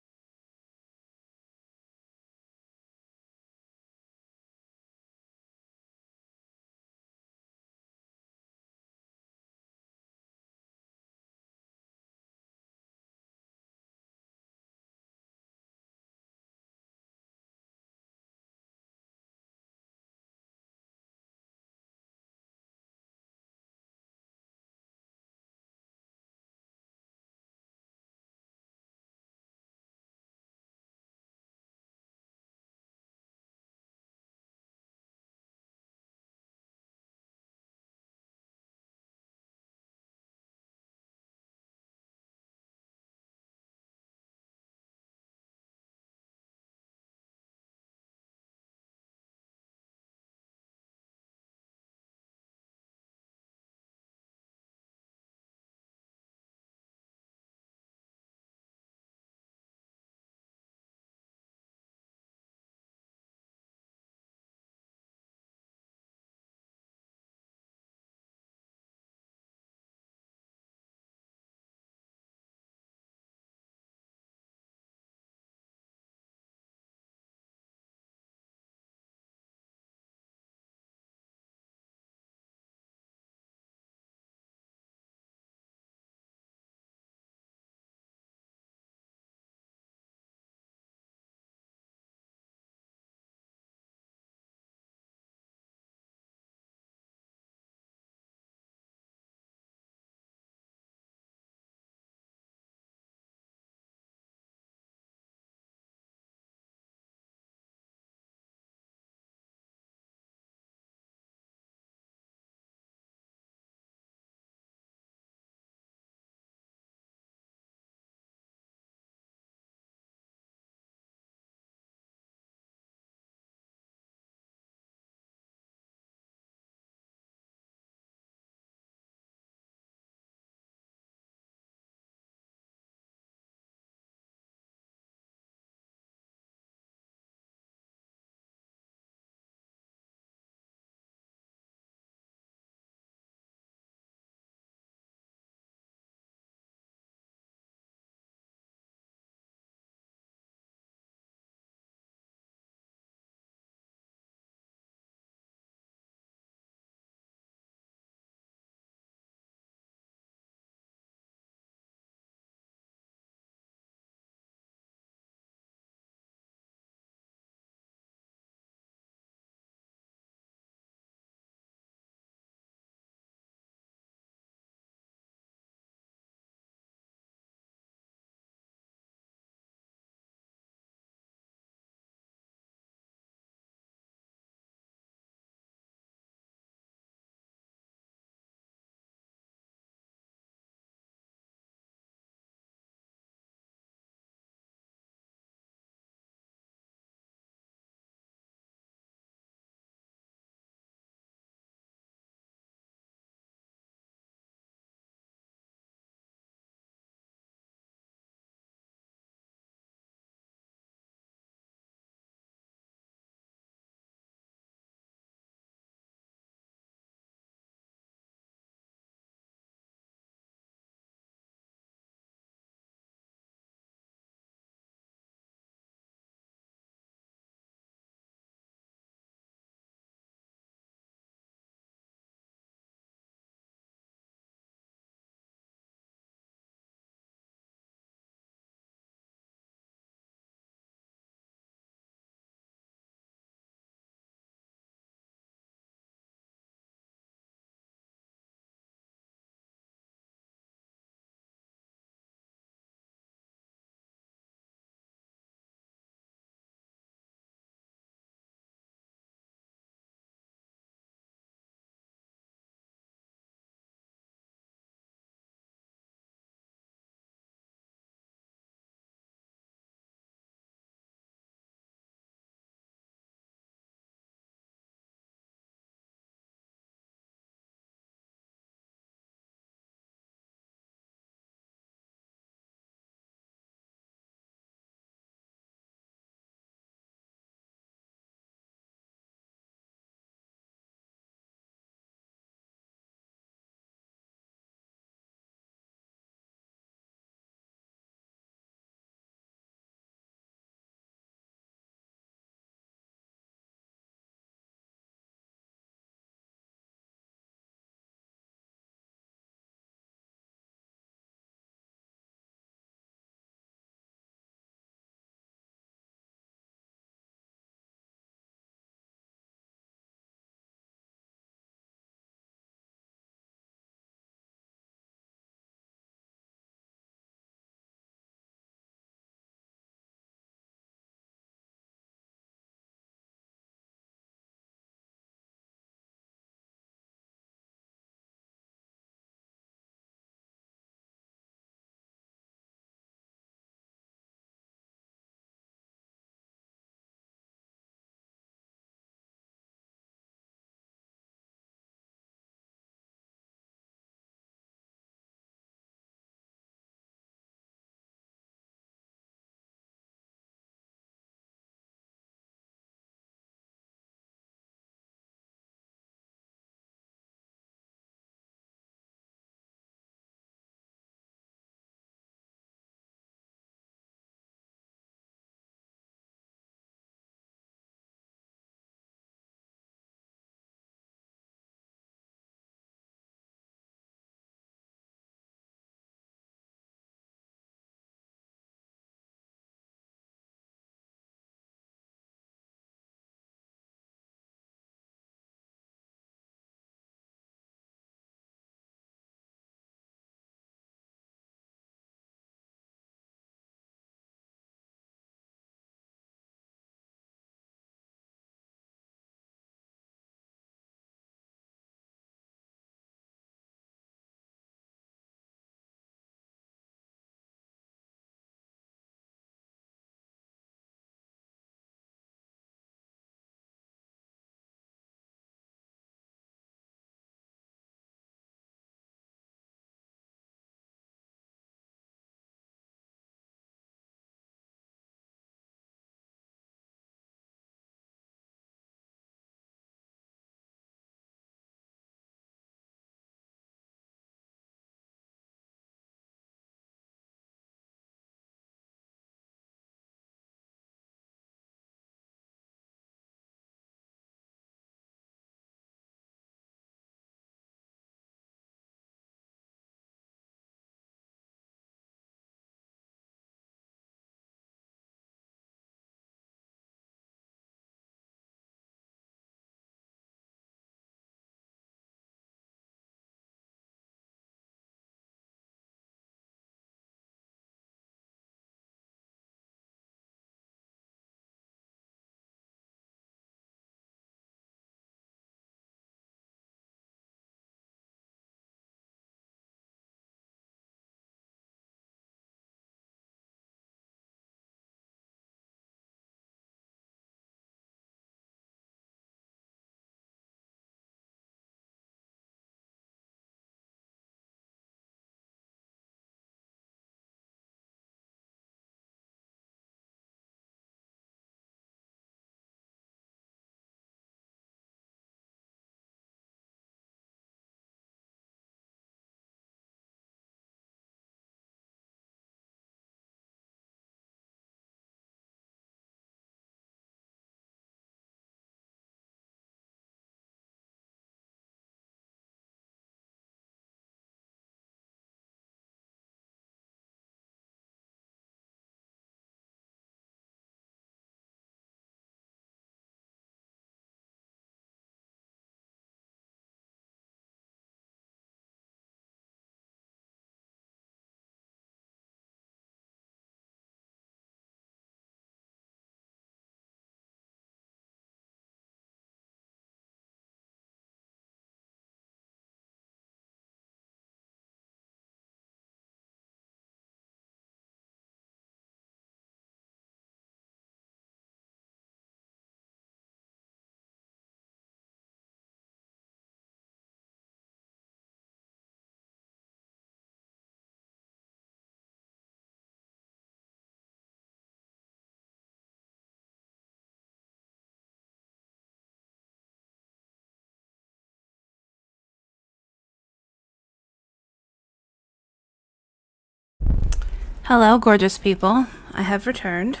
Hello, gorgeous people. I have returned.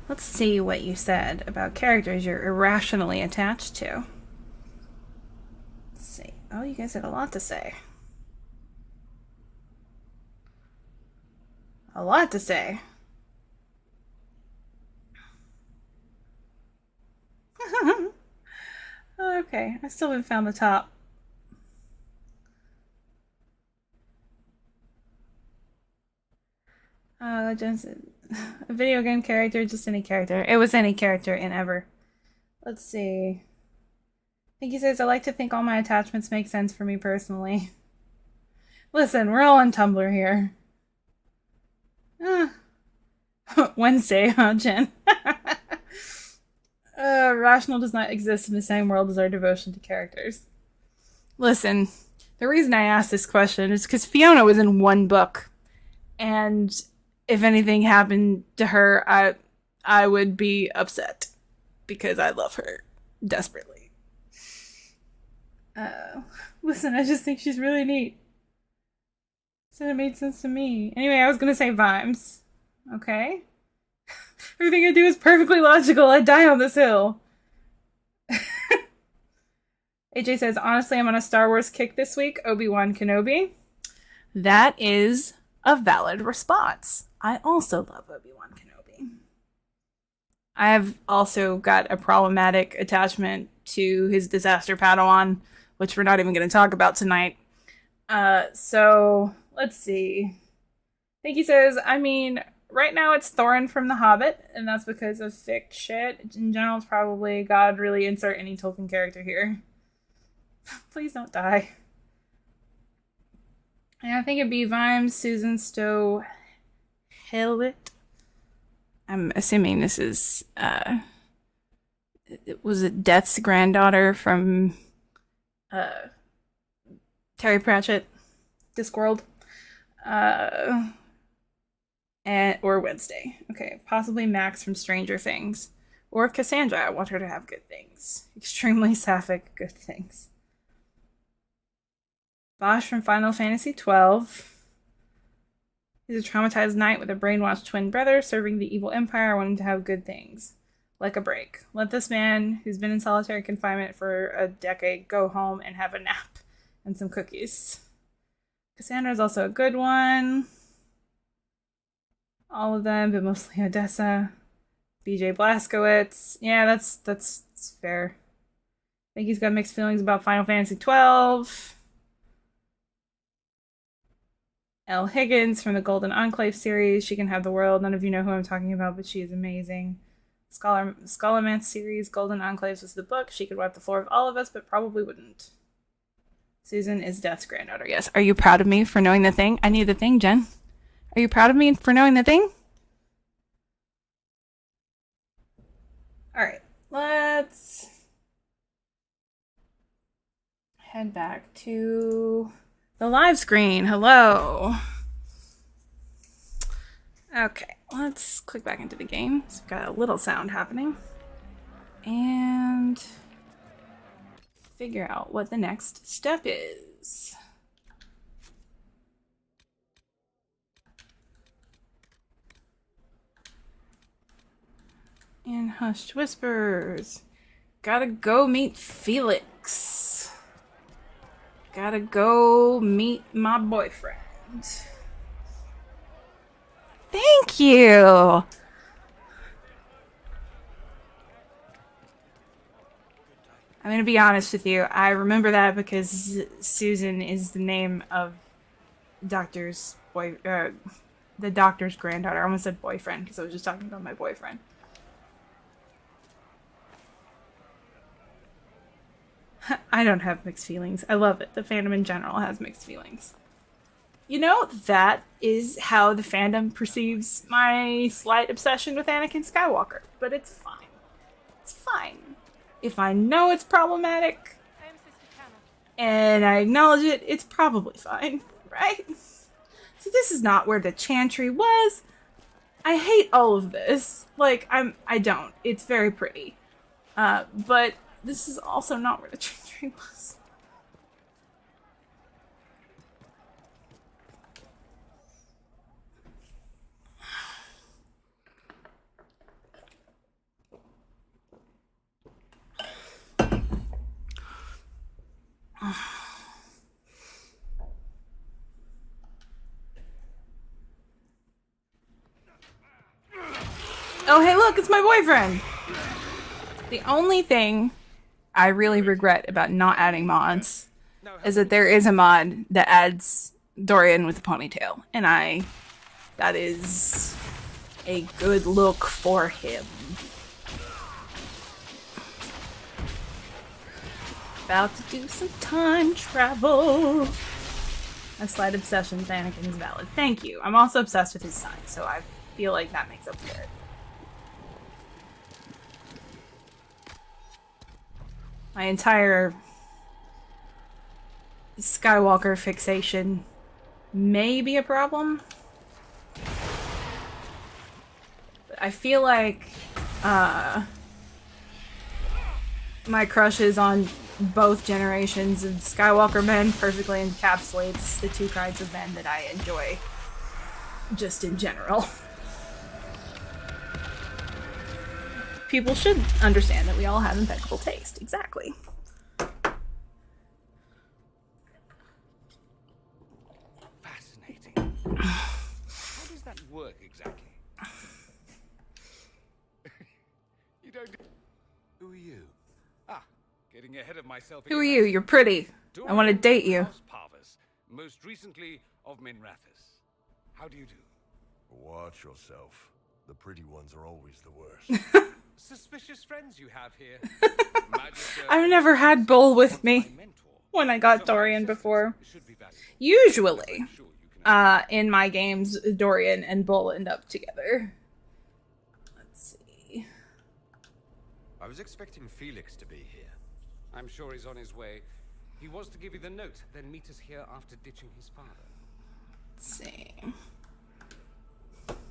Let's see what you said about characters you're irrationally attached to. Let's see. Oh, you guys had a lot to say. A lot to say. Okay, I still haven't found the top. Just a video game character, just any character. It was any character in ever. Let's see. I think he says, I like to think all my attachments make sense for me personally. Listen, we're all on Tumblr here. Wednesday, huh, Jen? Rational does not exist in the same world as our devotion to characters. Listen, the reason I asked this question is because Fiona was in one book. And if anything happened to her, I would be upset. Because I love her desperately. Listen, I just think she's really neat. So it made sense to me. Anyway, I was gonna say Vimes. Okay? Everything I do is perfectly logical. I die on this hill. AJ says, honestly, I'm on a Star Wars kick this week. Obi-Wan Kenobi. That is a valid response. I also love Obi-Wan Kenobi. I've also got a problematic attachment to his disaster Padawan, which we're not even going to talk about tonight. So, let's see. I think he says, I mean, right now it's Thorin from The Hobbit, and that's because of fic shit. In general, it's probably God really insert any Tolkien character here. Please don't die. And I think it'd be Vimes, Susan Stowe, Hillett. I'm assuming this is, was it Death's granddaughter from Terry Pratchett, Discworld, or Wednesday. Okay, possibly Max from Stranger Things, or Cassandra. I want her to have good things, extremely sapphic good things. Bosch from Final Fantasy XII. He's a traumatized knight with a brainwashed twin brother serving the evil empire. I want him to have good things. Like a break. Let this man, who's been in solitary confinement for a decade, go home and have a nap and some cookies. Cassandra's also a good one. All of them, but mostly Odessa. BJ Blazkowicz. Yeah, that's fair. I think he's got mixed feelings about Final Fantasy XII. Elle Higgins from the Golden Enclave series. She can have the world. None of you know who I'm talking about, but she is amazing. Scholarmance series. Golden Enclaves was the book. She could wipe the floor of all of us, but probably wouldn't. Susan is Death's granddaughter. Yes. Are you proud of me for knowing the thing? I knew the thing, Jen. Are you proud of me for knowing the thing? Alright. Let's head back to the live screen. Hello. Okay, let's click back into the game. So we've got a little sound happening. And figure out what the next step is. And hushed whispers. Gotta go meet Felix. Gotta go meet my boyfriend. Thank you. I'm gonna be honest with you. I remember that because Susan is the name of the doctor's granddaughter. I almost said boyfriend because I was just talking about my boyfriend. I don't have mixed feelings. I love it. The fandom in general has mixed feelings. You know, that is how the fandom perceives my slight obsession with Anakin Skywalker. But it's fine. It's fine. If I know it's problematic and I acknowledge it, it's probably fine, right? See, this is not where the chantry was. I hate all of this. Like, I don't. It's very pretty. But this is also not where the chantry was. Oh, hey, look, it's my boyfriend. The only thing I really regret about not adding mods is that there is a mod that adds Dorian with a ponytail, and that is a good look for him. About to do some time travel. My slight obsession with Anakin is valid. Thank you. I'm also obsessed with his son, so I feel like that makes up for it. My entire Skywalker fixation may be a problem. But I feel like my crushes on both generations of Skywalker men perfectly encapsulates the two kinds of men that I enjoy just in general. People should understand that we all have impeccable taste. Exactly. Fascinating. How does that work exactly? You don't... Who are you? Getting ahead of myself. Who are you? You're pretty. I want to date you. Most recently of Minrathous. How do you do? Watch yourself. The pretty ones are always the worst. Suspicious friends you have here. I've never had Bull with me when I got Dorian before. Usually, in my games, Dorian and Bull end up together. Let's see. I was expecting Felix to be here. I'm sure he's on his way. He was to give you the note, then meet us here after ditching his father. Let's see.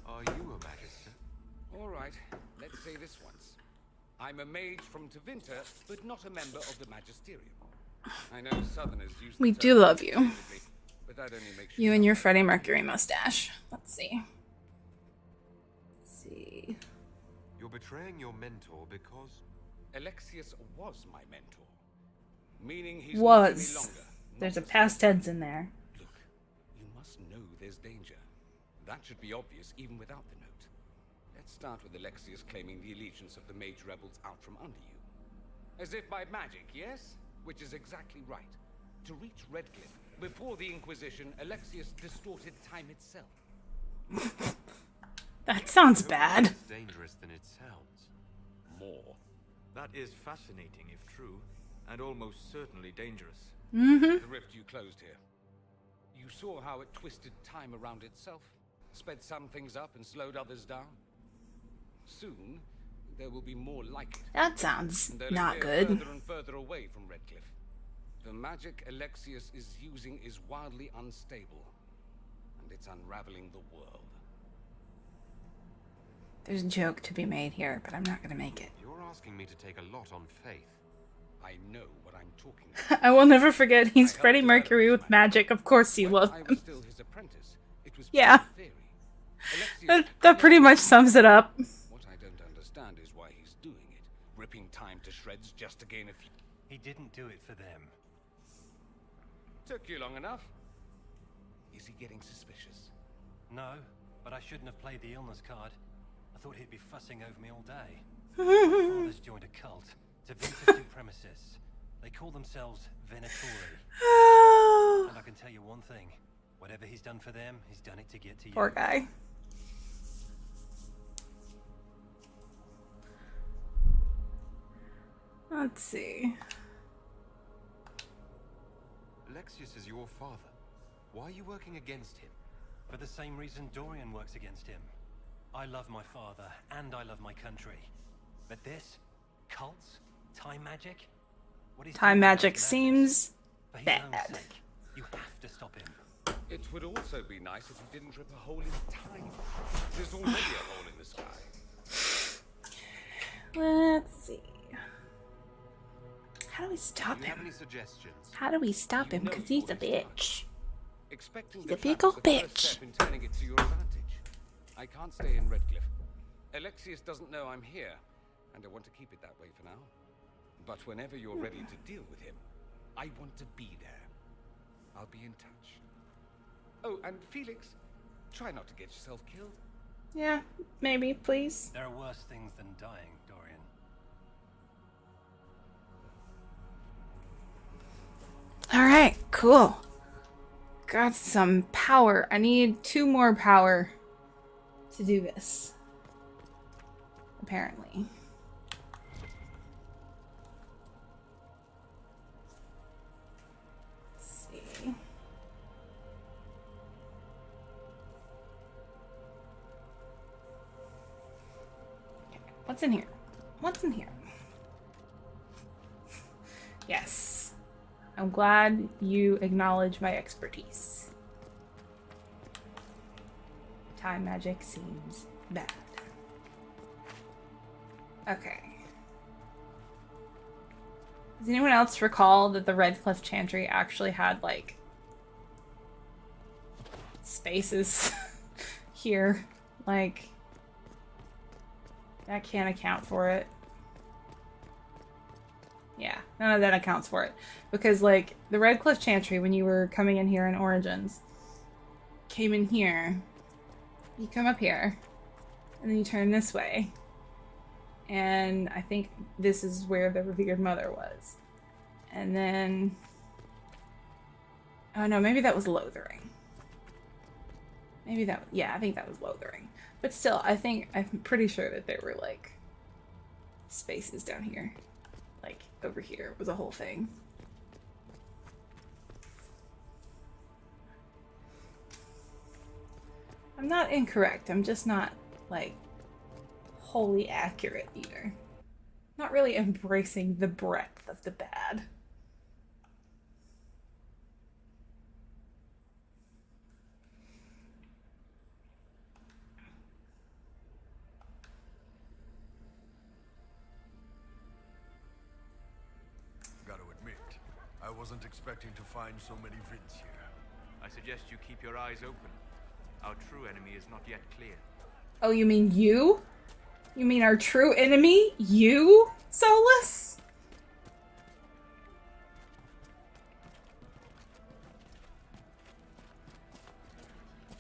Are you a magister? All right, let's say this once. I'm a mage from Tevinter, but not a member of the Magisterium. I know Southerners use We do love you. But that only makes You and your Freddie Mercury mustache. Let's see. Let's see. You're betraying your mentor because Alexius was my mentor. Meaning he's not any longer. There's a past tense in there. Look, you must know there's danger. That should be obvious even without the note. Let's start with Alexius claiming the allegiance of the mage rebels out from under you. As if by magic, yes? Which is exactly right. To reach Redcliffe, before the Inquisition, Alexius distorted time itself. That sounds bad. It's dangerous than it sounds. More. That is fascinating if true, and almost certainly dangerous. Mm-hmm. The rift you closed here. You saw how it twisted time around itself, sped some things up and slowed others down. Soon, there will be more like it. That sounds not good. Further and further away from Redcliffe. The magic Alexius is using is wildly unstable, and it's unraveling the world. There's a joke to be made here, but I'm not gonna make it. You're asking me to take a lot on faith. I know what I'm talking about. I will never forget he's Freddie Mercury with magic. Of course you love I him. was still his apprentice. It was Yeah. theory. That pretty much sums it up. What I don't understand is why he's doing it. Ripping time to shreds just to gain a few... He didn't do it for them. Took you long enough. Is he getting suspicious? No, but I shouldn't have played the illness card. I thought he'd be fussing over me all day. My father's joined a cult, Tevinter Supremacists. They call themselves Venatori. And I can tell you one thing. Whatever he's done for them, he's done it to get to you. Poor guy. Let's see. Alexius is your father. Why are you working against him? For the same reason Dorian works against him. I love my father, and I love my country. But this? Cults? Time magic? What is Time magic seems For his own bad. sake, you have to stop him. It would also be nice if he didn't rip a hole in time. There's already a hole in the sky. Let's see. How do we stop Do you have him? any suggestions? How do we stop him? Because he's a bitch. Expecting He's the a big trap is old the first bitch. step in turning it to your advantage. I can't stay in Redcliffe. Alexius doesn't know I'm here, and I want to keep it that way for now. But whenever you're ready to deal with him, I want to be there. I'll be in touch. Oh, and Felix, try not to get yourself killed. Yeah, maybe, please. There are worse things than dying, Dorian. Alright, cool. Got some power. I need 2 more power to do this. Apparently. Let's see. Okay, what's in here? What's in here? Yes. I'm glad you acknowledge my expertise. Time magic seems bad. Okay. Does anyone else recall that the Redcliffe Chantry actually had, like, spaces here? Like, that can't account for it. Yeah, none of that accounts for it. Because, like, the Redcliffe Chantry, when you were coming in here in Origins, came in here. You come up here, and then you turn this way. And I think this is where the Revered Mother was. And then... oh no, maybe that was Lothering. Maybe that... yeah, I think that was Lothering. But still, I'm pretty sure that there were, like, spaces down here. Like, over here was a whole thing. I'm not incorrect. I'm just not, like, wholly accurate either. Not really embracing the breadth of the bad. Gotta admit, I wasn't expecting to find so many vents here. I suggest you keep your eyes open. Our true enemy is not yet clear. Oh, you mean you? You mean our true enemy? You, Solus?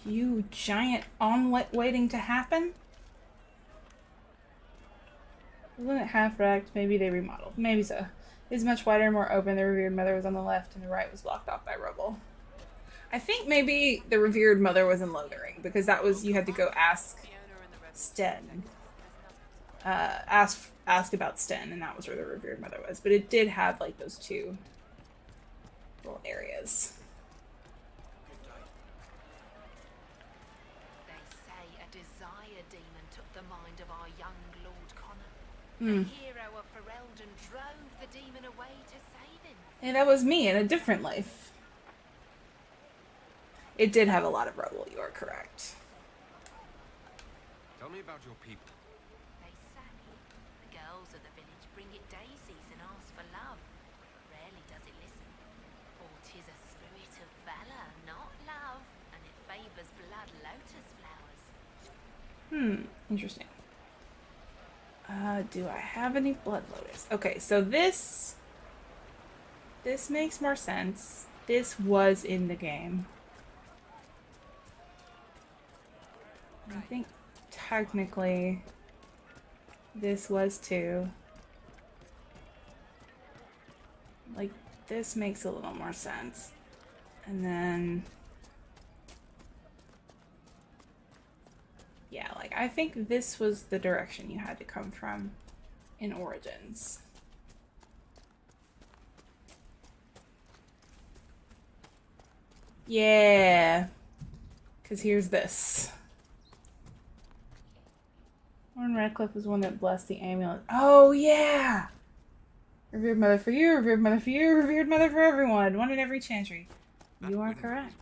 You giant omelet waiting to happen? Wasn't it half wrecked? Maybe they remodeled. Maybe so. It's much wider and more open. The Revered Mother was on the left and the right was blocked off by rubble. I think maybe the Revered Mother was in Lothering, because that was, you had to go ask Sten. Ask about Sten, and that was where the Revered Mother was. But it did have, like, those 2 little areas. They say a desire demon took the mind of our young Lord Connor. Hmm. The hero of Ferelden drove the demon away to save him. Hey, that was me in a different life. It did have a lot of rubble, you are correct. Tell me about your people. They say the girls of the village bring it daisies and ask for love. Rarely does it listen. For 'tis a spirit of valor, not love, and it favors blood lotus flowers. Interesting. Do I have any blood lotus? Okay, so this makes more sense. This was in the game. I think technically this was too. Like, this makes a little more sense. And then, yeah, like, I think this was the direction you had to come from in Origins. Yeah, because here's this. Warren Radcliffe was one that blessed the amulet. Oh, yeah! Revered Mother for you, Revered Mother for you, Revered Mother for everyone. One in every chantry. You are correct.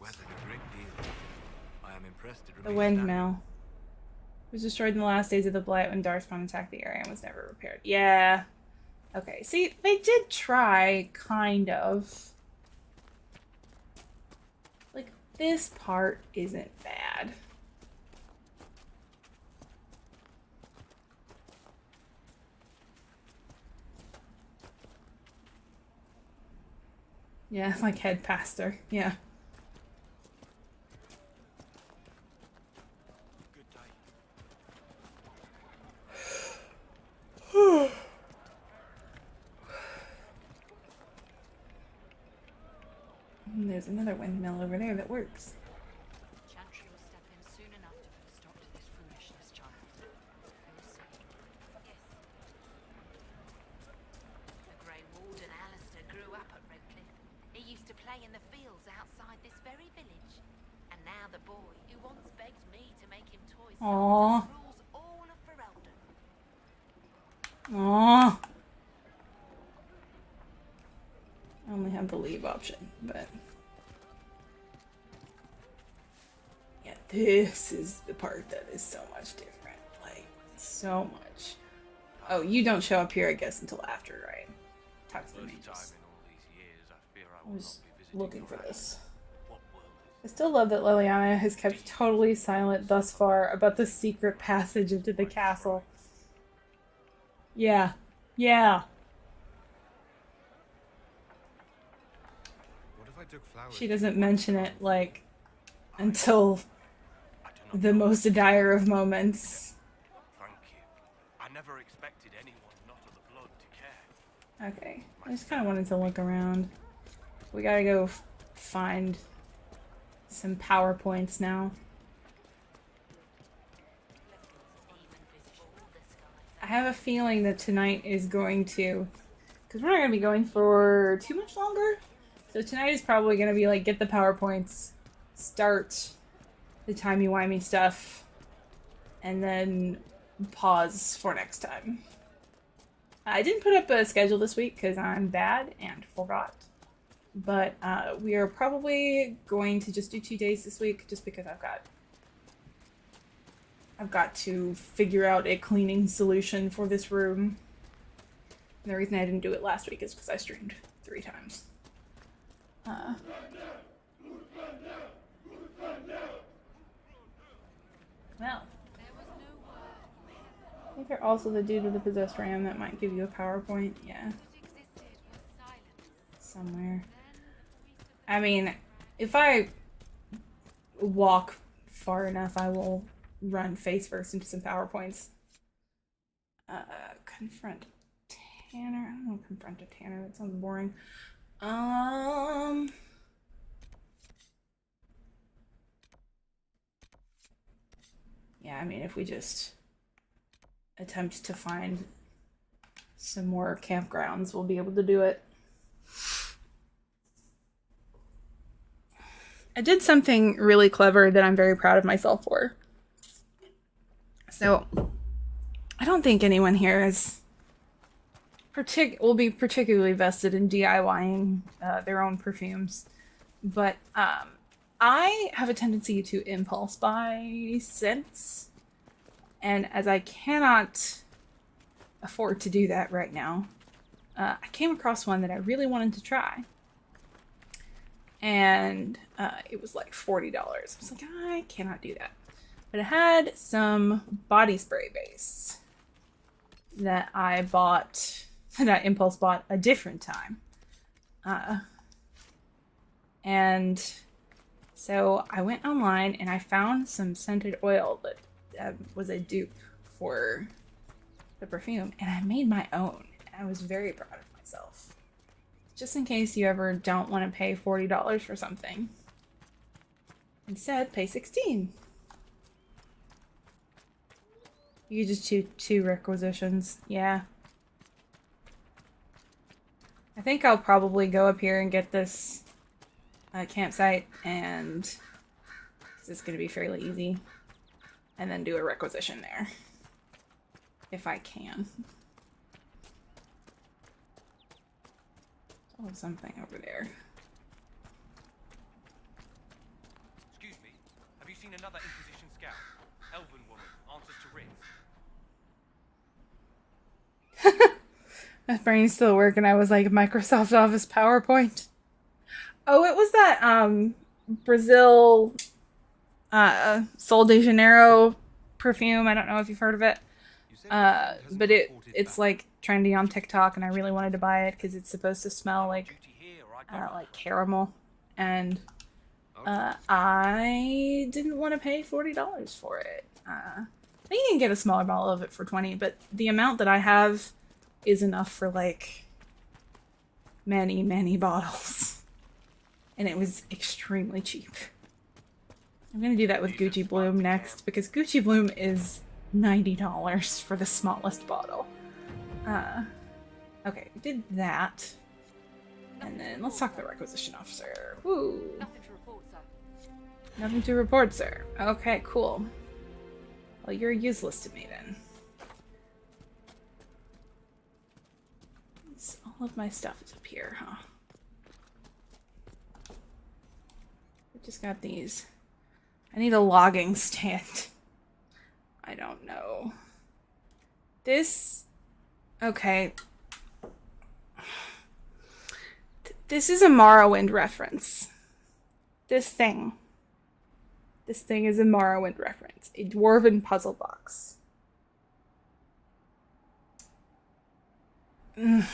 I am impressed it The remains windmill was destroyed in the last days of the Blight when Darkspawn attacked the area and was never repaired. Yeah. Okay, see, they did try, kind of. Like, this part isn't bad. Yeah, like head pastor. Yeah. there's another windmill over there that works. Chantry will step in soon enough to put a stop to this foolishness, child. You'll see. Yes. The Grey Warden Alistair grew up at Redcliffe. He used to play in the fields outside this very village. And now the boy, who once begged me to make him toy Aww. soldiers, rules all of Ferelden. Aww. I only have the leave option, but yeah, this is the part that is so much different. Like, so much. Oh, you don't show up here, I guess, until after, right? Talk to the mages. I was looking for this. I still love that Liliana has kept totally silent thus far about the secret passage into the castle. Yeah. Yeah. She doesn't mention it, like, until the most dire of moments. Thank you. I never expected anyone not of the blood to care. Okay, I just kind of wanted to look around. We gotta go find some PowerPoints now. I have a feeling that tonight is going to, because we're not going to be going for too much longer. So tonight is probably going to be like, get the PowerPoints, start the timey-wimey stuff, and then pause for next time. I didn't put up a schedule this week because I'm bad and forgot. But we are probably going to just do 2 days this week just because I've got to figure out a cleaning solution for this room. And the reason I didn't do it last week is because I streamed 3 times. Well, I think they're also the dude with the possessed ram that might give you a PowerPoint. Yeah. Somewhere. I mean, if I walk far enough, I will run face first into some PowerPoints. Confront Tanner. I don't know, confront a Tanner. That sounds boring. Yeah, I mean, if we just attempt to find some more campgrounds, we'll be able to do it. I did something really clever that I'm very proud of myself for. So, I don't think anyone here will be particularly vested in DIYing their own perfumes, but I have a tendency to impulse buy scents, and as I cannot afford to do that right now, I came across one that I really wanted to try. And it was like $40. I was like, I cannot do that. But it had some body spray base that I impulse bought a different time. And so I went online and I found some scented oil that was a dupe for the perfume. And I made my own. And I was very proud of myself. Just in case you ever don't want to pay $40 for something. Instead, pay $16. You could just choose 2 requisitions. Yeah. I think I'll probably go up here and get this campsite, and it's going to be fairly easy. And then do a requisition there. If I can. Oh, something over there. Excuse me, have you seen another Inquisition scout? Elven woman, answers to writs. My brain's still working. I was like, Microsoft Office PowerPoint. Oh, it was that Brazil Sol de Janeiro perfume. I don't know if you've heard of it. But it's like trendy on TikTok, and I really wanted to buy it because it's supposed to smell like caramel, and I didn't want to pay $40 for it. I think you can get a smaller bottle of it for $20, but the amount that I have is enough for like many bottles. and it was extremely cheap. I'm gonna do that with Gucci Bloom next, because Gucci Bloom is $90 for the smallest bottle. Okay, did that. And then let's talk to the requisition officer. Woo! Nothing to report, sir. Nothing to report, sir. Okay, cool. Well, you're useless to me then. All of my stuff is up here, huh? I just got these. I need a logging stand. I don't know. This... Okay. This is a Morrowind reference. This thing. This thing is a Morrowind reference. A dwarven puzzle box. I'm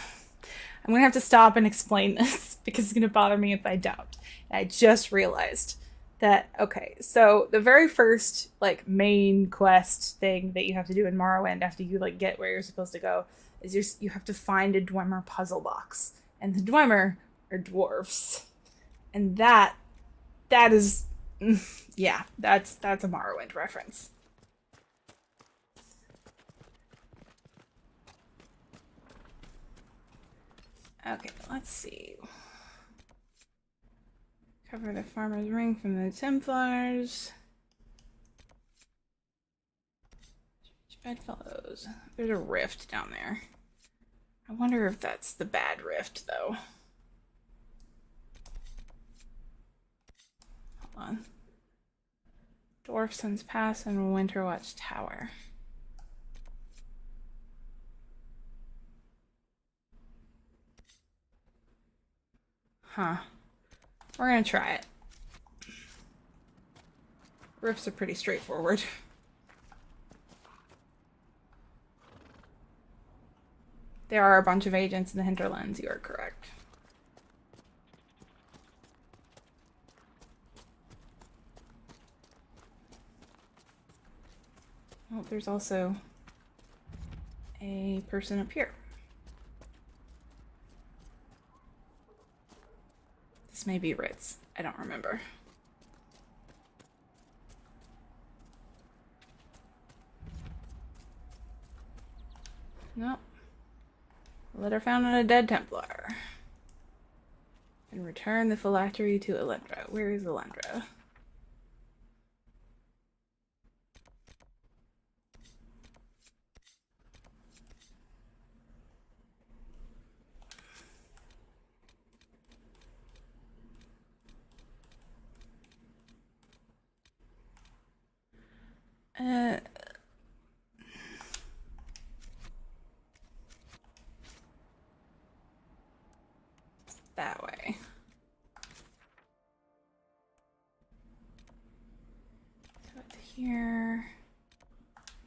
gonna have to stop and explain this because it's gonna bother me if I don't. And I just realized that, okay, so the very first, like, main quest thing that you have to do in Morrowind after you, like, get where you're supposed to go is you have to find a Dwemer puzzle box. And the Dwemer are dwarves. And that is, yeah, that's a Morrowind reference. Okay, let's see. Cover the farmer's ring from the Templars. Bedfellows. There's a rift down there. I wonder if that's the bad rift, though. Hold on. Dwarf Sun's Pass and Winterwatch Tower. Huh. We're gonna try it. Rifts are pretty straightforward. There are a bunch of agents in the hinterlands, you are correct. Well, there's also a person up here. This may be Ritz. I don't remember. Nope. A letter found on a dead Templar. And return the phylactery to Elendra. Where is Elendra? That way. So it's here.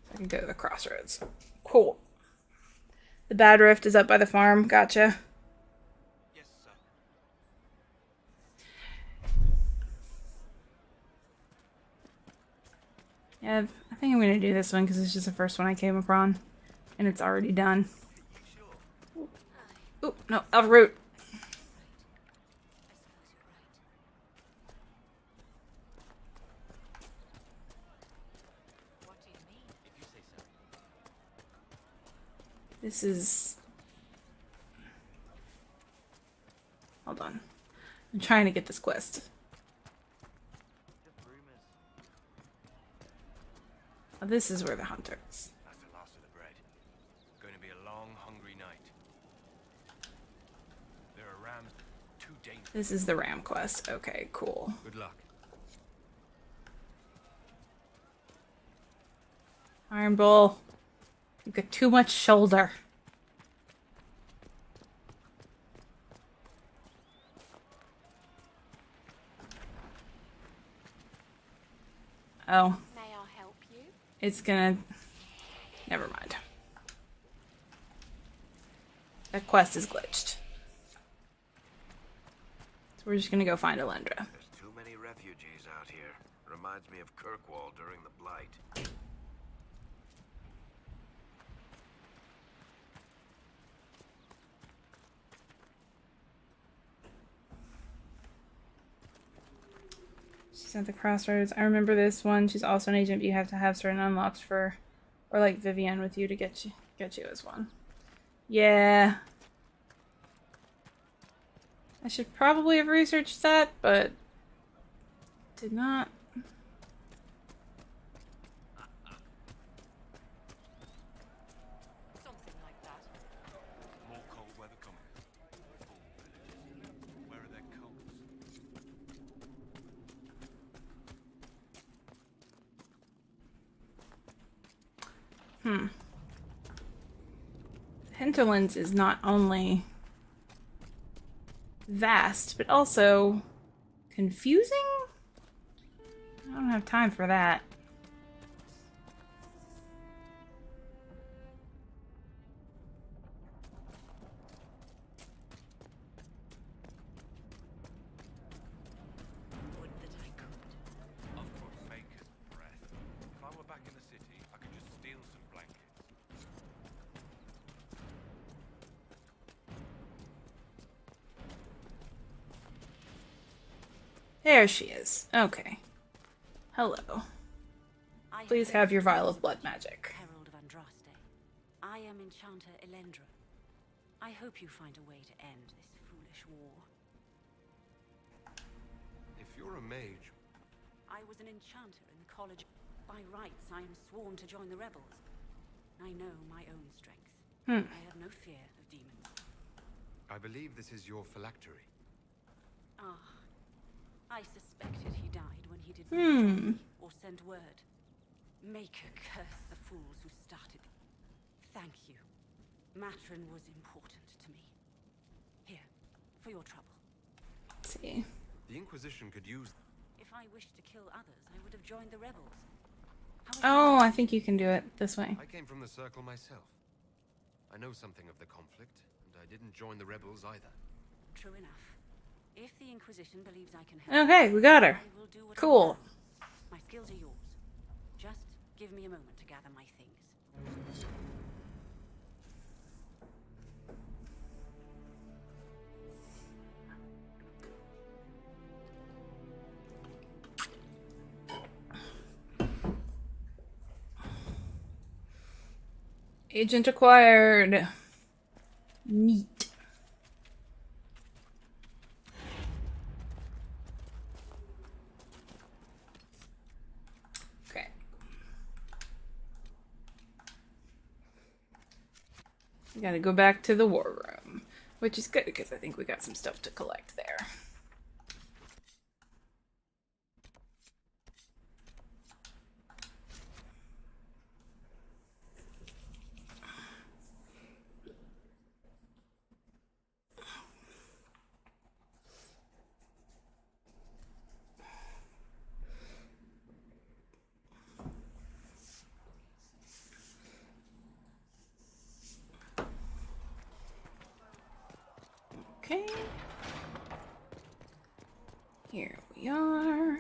So I can go to the crossroads. Cool. The bad rift is up by the farm. Gotcha. Yes, sir. Yeah, I think I'm going to do this one because it's just the first one I came upon. And it's already done. Ooh, no, elf root. This is... Hold on. I'm trying to get this quest. Oh, this is where the hunter is. That's the last of the bread. Going to be a long, hungry night. There are rams too dangerous. This is the ram quest. Okay, cool. Good luck. Iron Bull. You've got too much shoulder. Oh. May I help you? It's gonna... Never mind. That quest is glitched. So we're just gonna go find Elendra. There's too many refugees out here. Reminds me of Kirkwall during the Blight. She's at the crossroads. I remember this one. She's also an agent, but you have to have certain unlocks for, or like Vivienne with you to get you as one. Yeah. I should probably have researched that, but did not. Something like that. More cold weather coming. Full villages. Where are their coats? Hinterlands is not only vast, but also confusing? I don't have time for that. Would that I could. Of course, Maker's breath. If I were back in the city, I could just steal some blankets. There she is. Okay. Hello. Please have your vial of blood magic. Herald of Andraste. I am Enchanter Elendra. I hope you find a way to end this foolish war. If you're a mage, I was an enchanter in the college. By rights, I am sworn to join the rebels. I know my own strength. I have no fear of demons. I believe this is your phylactery. Ah, I suspected he died when he did not join me or send word. Maker curse the fools who started. Thank you. Matron was important to me. Here, for your trouble. Let's see. The Inquisition could use... If I wished to kill others, I would have joined the rebels. Oh, I think you can do it this way. I came from the Circle myself. I know something of the conflict, and I didn't join the rebels either. True enough. If the Inquisition believes I can help, Okay, we got her. I will do what Cool. I can. My skills are yours. Just give me a moment to gather my things. Agent acquired. Neat. Okay. We gotta go back to the war room, which is good because I think we got some stuff to collect there. Okay. Here we are.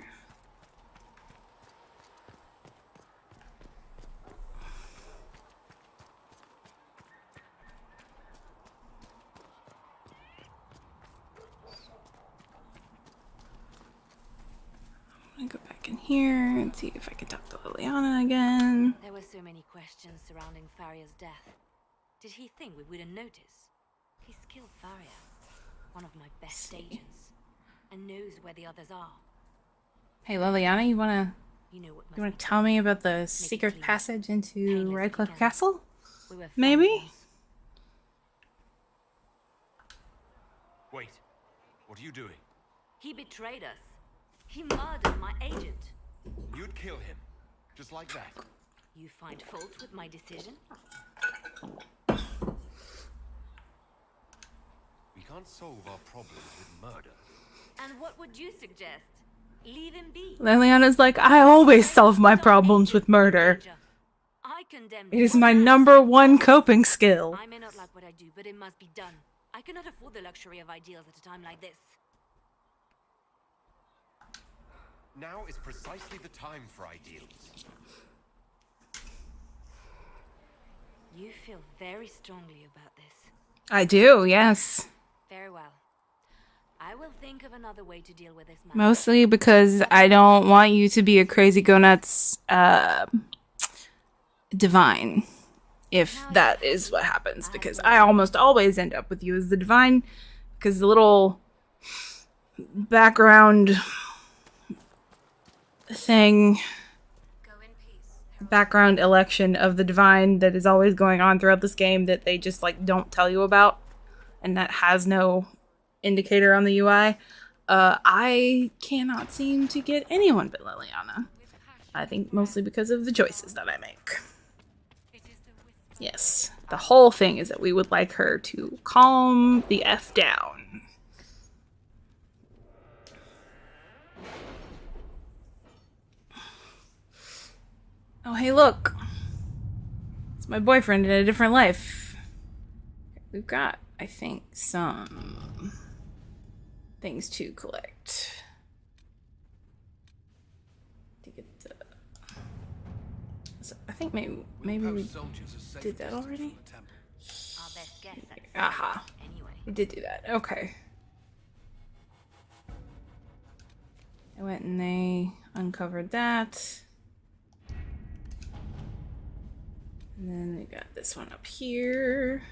I'm gonna go back in here and see if I can talk to Liliana again. There were so many questions surrounding Faria's death. Did he think we wouldn't notice? He's killed Faria, one of my best agents, and knows where the others are. Hey Liliana, you wanna You know what you wanna tell me about the secret clear. passage into Painless if Redcliffe you can. Castle? We were Maybe? friends. Wait, what are you doing? He betrayed us. He murdered my agent. You'd kill him, just like that. You find fault with my decision? We can't solve our problems with murder. And what would you suggest? Leave him be. Liliana's like, I always solve my problems with murder. I condemn It is my #1 coping skill. I may not like what I do, but it must be done. I cannot afford the luxury of ideals at a time like this. Now is precisely the time for ideals. You feel very strongly about this. I do, yes. Very well. I will think of another way to deal with this man. Mostly because I don't want you to be a crazy go nuts divine. If that is what happens. Because I almost always end up with you as the divine. Because the little background thing, background election of the divine that is always going on throughout this game that they just like don't tell you about, and that has no indicator on the UI. I cannot seem to get anyone but Liliana. I think mostly because of the choices that I make. Yes, the whole thing is that we would like her to calm the F down. Oh, hey, look. It's my boyfriend in a different life. We've got, I think, some things to collect. I think maybe we did that already. Aha. We did do that. Okay. I went and they uncovered that. And then we got this one up here.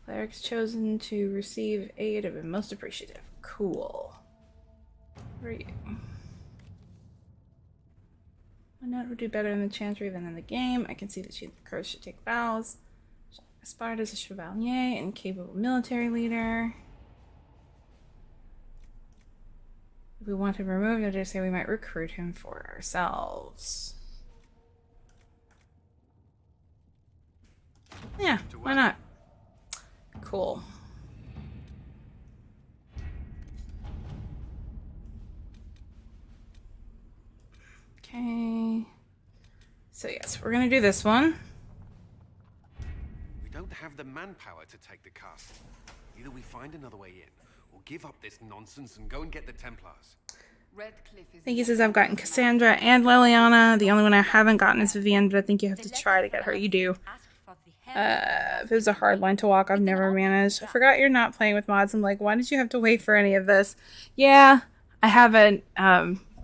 Clerics chosen to receive aid have been most appreciative. Cool. Where are you? My note would do better in the chantry than in the game. I can see that the curse should take vows. Aspired as a chevalier and capable military leader. If we want him removed, I dare say we might recruit him for ourselves. Yeah, why not? Cool. Okay. So yes, we're gonna do this one. We don't have the manpower to take the castle. Either we find another way in, or give up this nonsense and go and get the Templars. I think he says I've gotten Cassandra and Liliana. The only one I haven't gotten is Vivienne, but I think you have to try to get her. You do. If it was a hard line to walk, I've never managed. I forgot you're not playing with mods. I'm like, why did you have to wait for any of this? Yeah, I haven't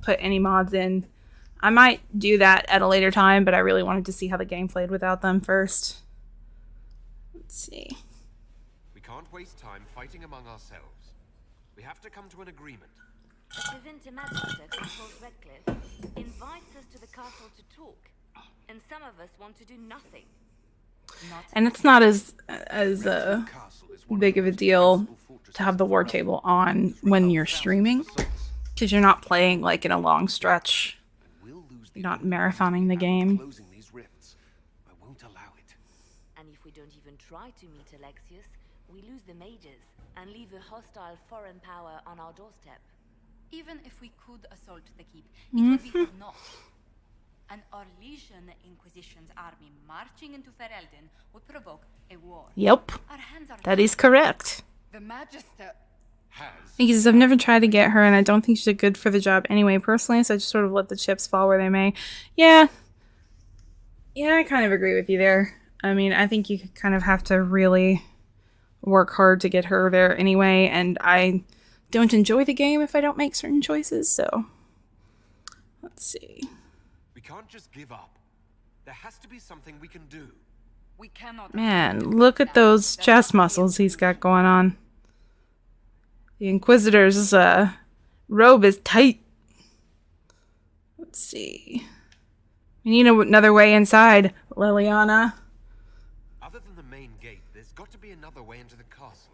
put any mods in. I might do that at a later time, but I really wanted to see how the game played without them first. Let's see. We can't waste time fighting among ourselves. We have to come to an agreement. The Tevinter Magister controls Redcliffe, invites us to the castle to talk, and some of us want to do nothing. And it's not as big of a deal to have the war table on when you're streaming, because you're not playing like in a long stretch. You're not marathoning the game. I won't allow it. And if we don't even try to meet Alexius, we lose the mages and leave a hostile foreign power on our doorstep. Even if we could assault the keep, it would be for naught. An Orlesian Inquisition's army marching into Ferelden would provoke a war. Yep, that is correct. The Magister He says, I've never tried to get her, and I don't think she's good for the job anyway, personally, so I just sort of let the chips fall where they may. Yeah, I kind of agree with you there. I mean, I think you kind of have to really work hard to get her there anyway, and I don't enjoy the game if I don't make certain choices, so let's see. We can't just give up. There has to be something we can do. We cannot. Man, look at those chest muscles he's got going on. The Inquisitor's robe is tight. Let's see. We need another way inside, Liliana. Other than the main gate, there's got to be another way into the castle.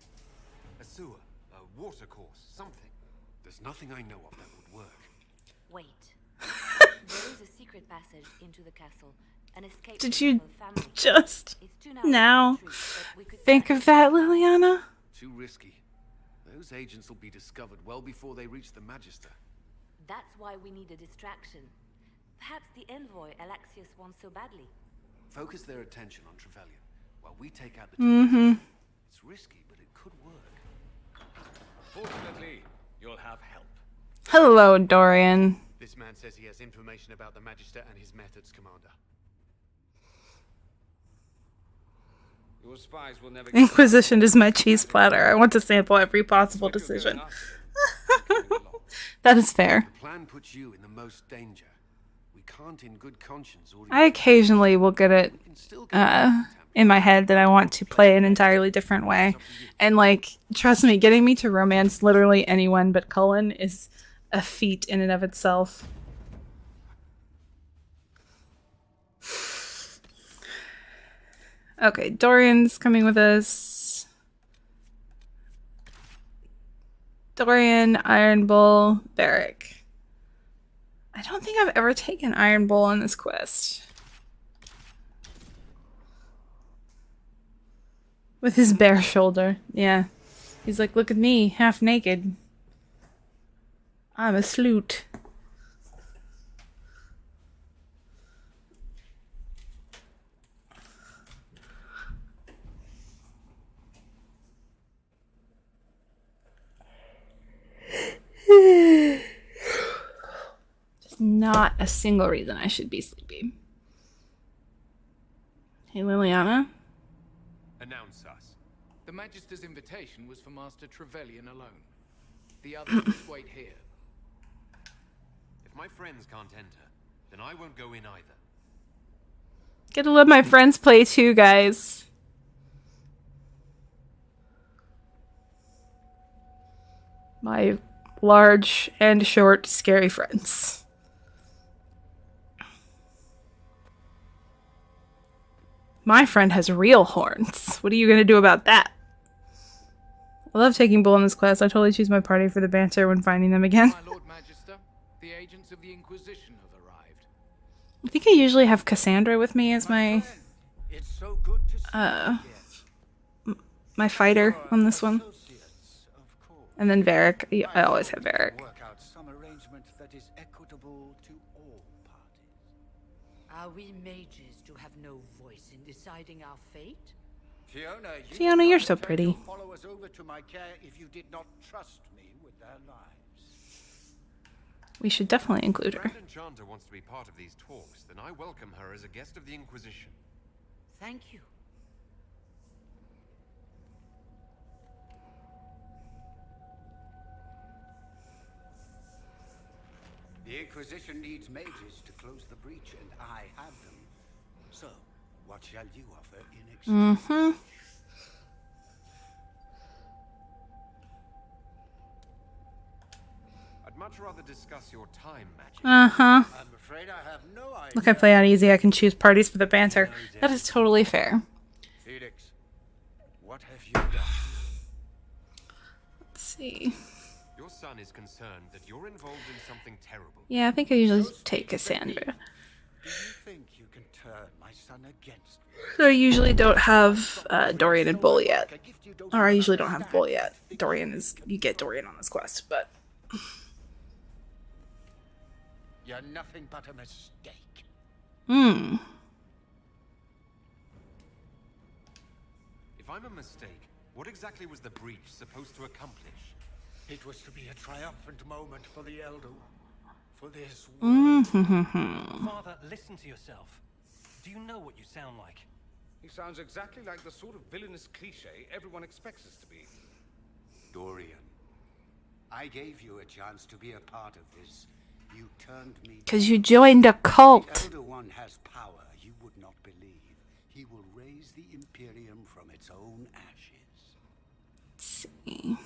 A sewer, a water course, something. There's nothing I know of that would work. Wait. There is a secret passage into the castle. An escape. Did you just now think of that, Liliana? Too risky. Those agents will be discovered well before they reach the Magister. That's why we need a distraction. Perhaps the envoy Alexius wants so badly. Focus their attention on Trevelyan while we take out the It's risky, but it could work. Fortunately, you'll have help. Hello, Dorian. This man says he has information about the Magister and his methods, Commander. Your spies will never Inquisition is my cheese platter. I want to sample every possible decision. That is fair. The plan puts you in the most danger. We can't in good conscience order I occasionally will get it in my head that I want to play an entirely different way. And, like, trust me, getting me to romance literally anyone but Cullen is a feat in and of itself. Okay, Dorian's coming with us. Dorian, Iron Bull, Barrick. I don't think I've ever taken Iron Bull on this quest. With his bare shoulder, yeah. He's like, look at me, half naked. I'm a sloot. Just not a single reason I should be sleepy. Hey, Liliana. Announce us. The Magister's invitation was for Master Trevelyan alone. The others must wait here. If my friends can't enter, then I won't go in either. Gotta let my friends play too, guys. My large and short, scary friends. My friend has real horns. What are you gonna do about that? I love taking Bull in this class. I totally choose my party for the banter when finding them again. My Lord Magister, the agents of the Inquisition have arrived. I think I usually have Cassandra with me as my my fighter on this one. And then Varric. I always have Varric. Work out some arrangement that is equitable to all parties. Are we mages to have no voice in deciding our fate? Fiona, you're so pretty. Follow us over to my care if you did not trust me with their lives. We should definitely include her. If Enchanter wants to be part of these talks, then I welcome her as a guest of the Inquisition. Thank you. The Inquisition needs mages to close the breach, and I have them. So, what shall you offer in exchange? I'd much rather discuss your time magic. I'm afraid I have no idea. Look, I play on easy. I can choose parties for the banter. That is totally fair. Felix, what have you done? Let's see. Your son is concerned that you're involved in something terrible. Yeah, I think I usually take Cassandra. Do you think you can turn my son against me? So I usually don't have Dorian and Bull yet. Or I usually don't have Bull yet. Dorian is... You get Dorian on this quest, but... You're nothing but a mistake. If I'm a mistake, what exactly was the breach supposed to accomplish? It was to be a triumphant moment for the Elder One. For this world. Father, listen to yourself. Do you know what you sound like? He sounds exactly like the sort of villainous cliche everyone expects us to be. Dorian, I gave you a chance to be a part of this. You turned me. Because you joined a cult. The Elder One has power you would not believe. He will raise the Imperium from its own ashes. Let's see.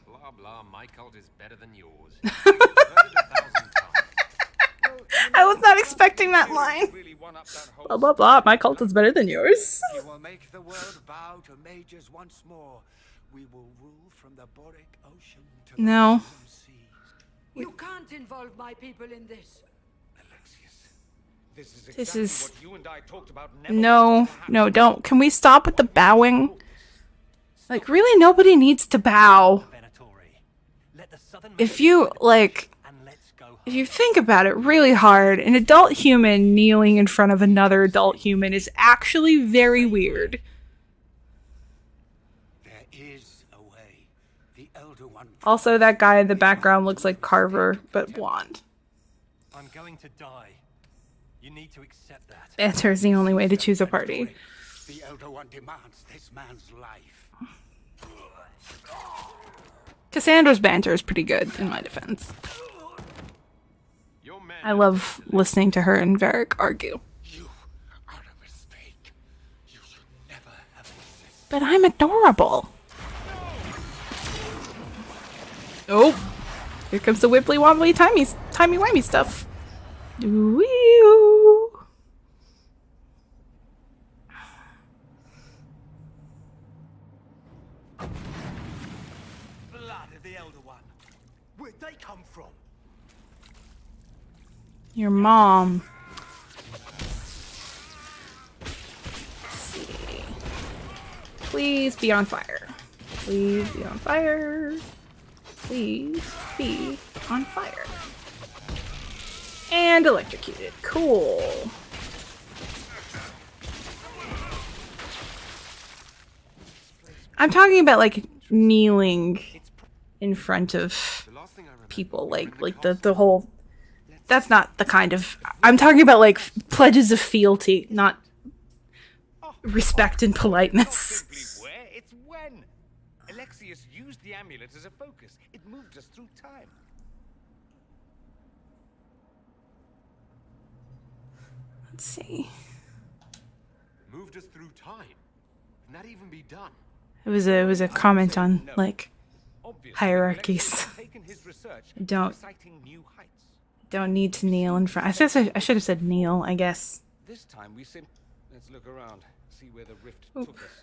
Blah blah, my cult is better than yours. You've heard it 1,000 times. I was not expecting that line. Blah blah blah, my cult is better than yours. You will make the world bow to mages once more. We will rule from the Boric Ocean to No. the seas. You can't involve my people in this. Alexius, this is This exactly is... what you and I talked about. No, no, don't. Can we stop with the bowing? Like, really, nobody needs to bow. If you, like... If you think about it really hard, an adult human kneeling in front of another adult human is actually very weird. There is a way. The Elder One. Also, that guy in the background looks like Carver, but blonde. I'm going to die. You need to accept that. Banter is the only way to choose a party. The Elder One demands this man's life. Cassandra's banter is pretty good, in my defense. I love listening to her and Varric argue. But I'm adorable. Oh, here comes the wibbly wobbly timey-wimey stuff. Wee-oo. Blood of the Elder One. Where'd they come from? Your mom. Let's see. Please be on fire. Please be on fire. Please be on fire. And electrocuted. Cool. I'm talking about like kneeling in front of people, like the whole. That's not the kind of. I'm talking about like pledges of fealty, not respect and politeness. Where? It's when. Alexius used the amulet as a focus. It moved us through time. Let's see. Moved us through time. Can that even be done? It was a comment on like hierarchies. Don't need to kneel in front. I should have said kneel, I guess. This time let's look around, see where the rift Oop. took us.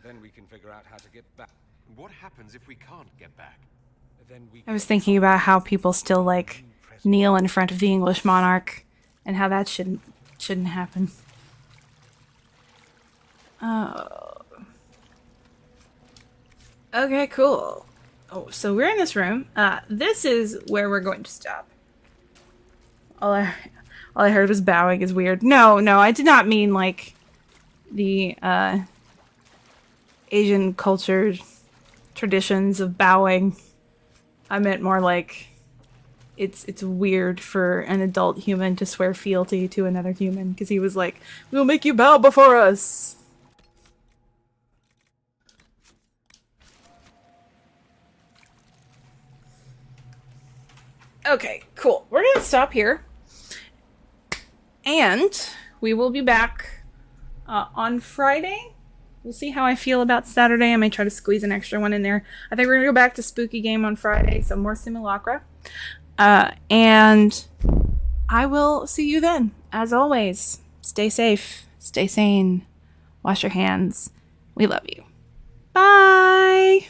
Then we can figure out how to get back. What happens if we can't get back? Then we I was thinking about how people still like kneel in front of the English monarch and how that shouldn't happen. Oh. Okay, cool. Oh, so we're in this room. This is where we're going to stop. All I heard was bowing is weird. No, I did not mean like the Asian culture traditions of bowing. I meant more like it's weird for an adult human to swear fealty to another human, because he was like, "We'll make you bow before us." Okay, cool. We're gonna stop here. And we will be back on Friday. We'll see how I feel about Saturday. I may try to squeeze an extra one in there. I think we're gonna go back to Spooky Game on Friday, some more Simulacra. And I will see you then. As always, stay safe, stay sane, wash your hands. We love you. Bye!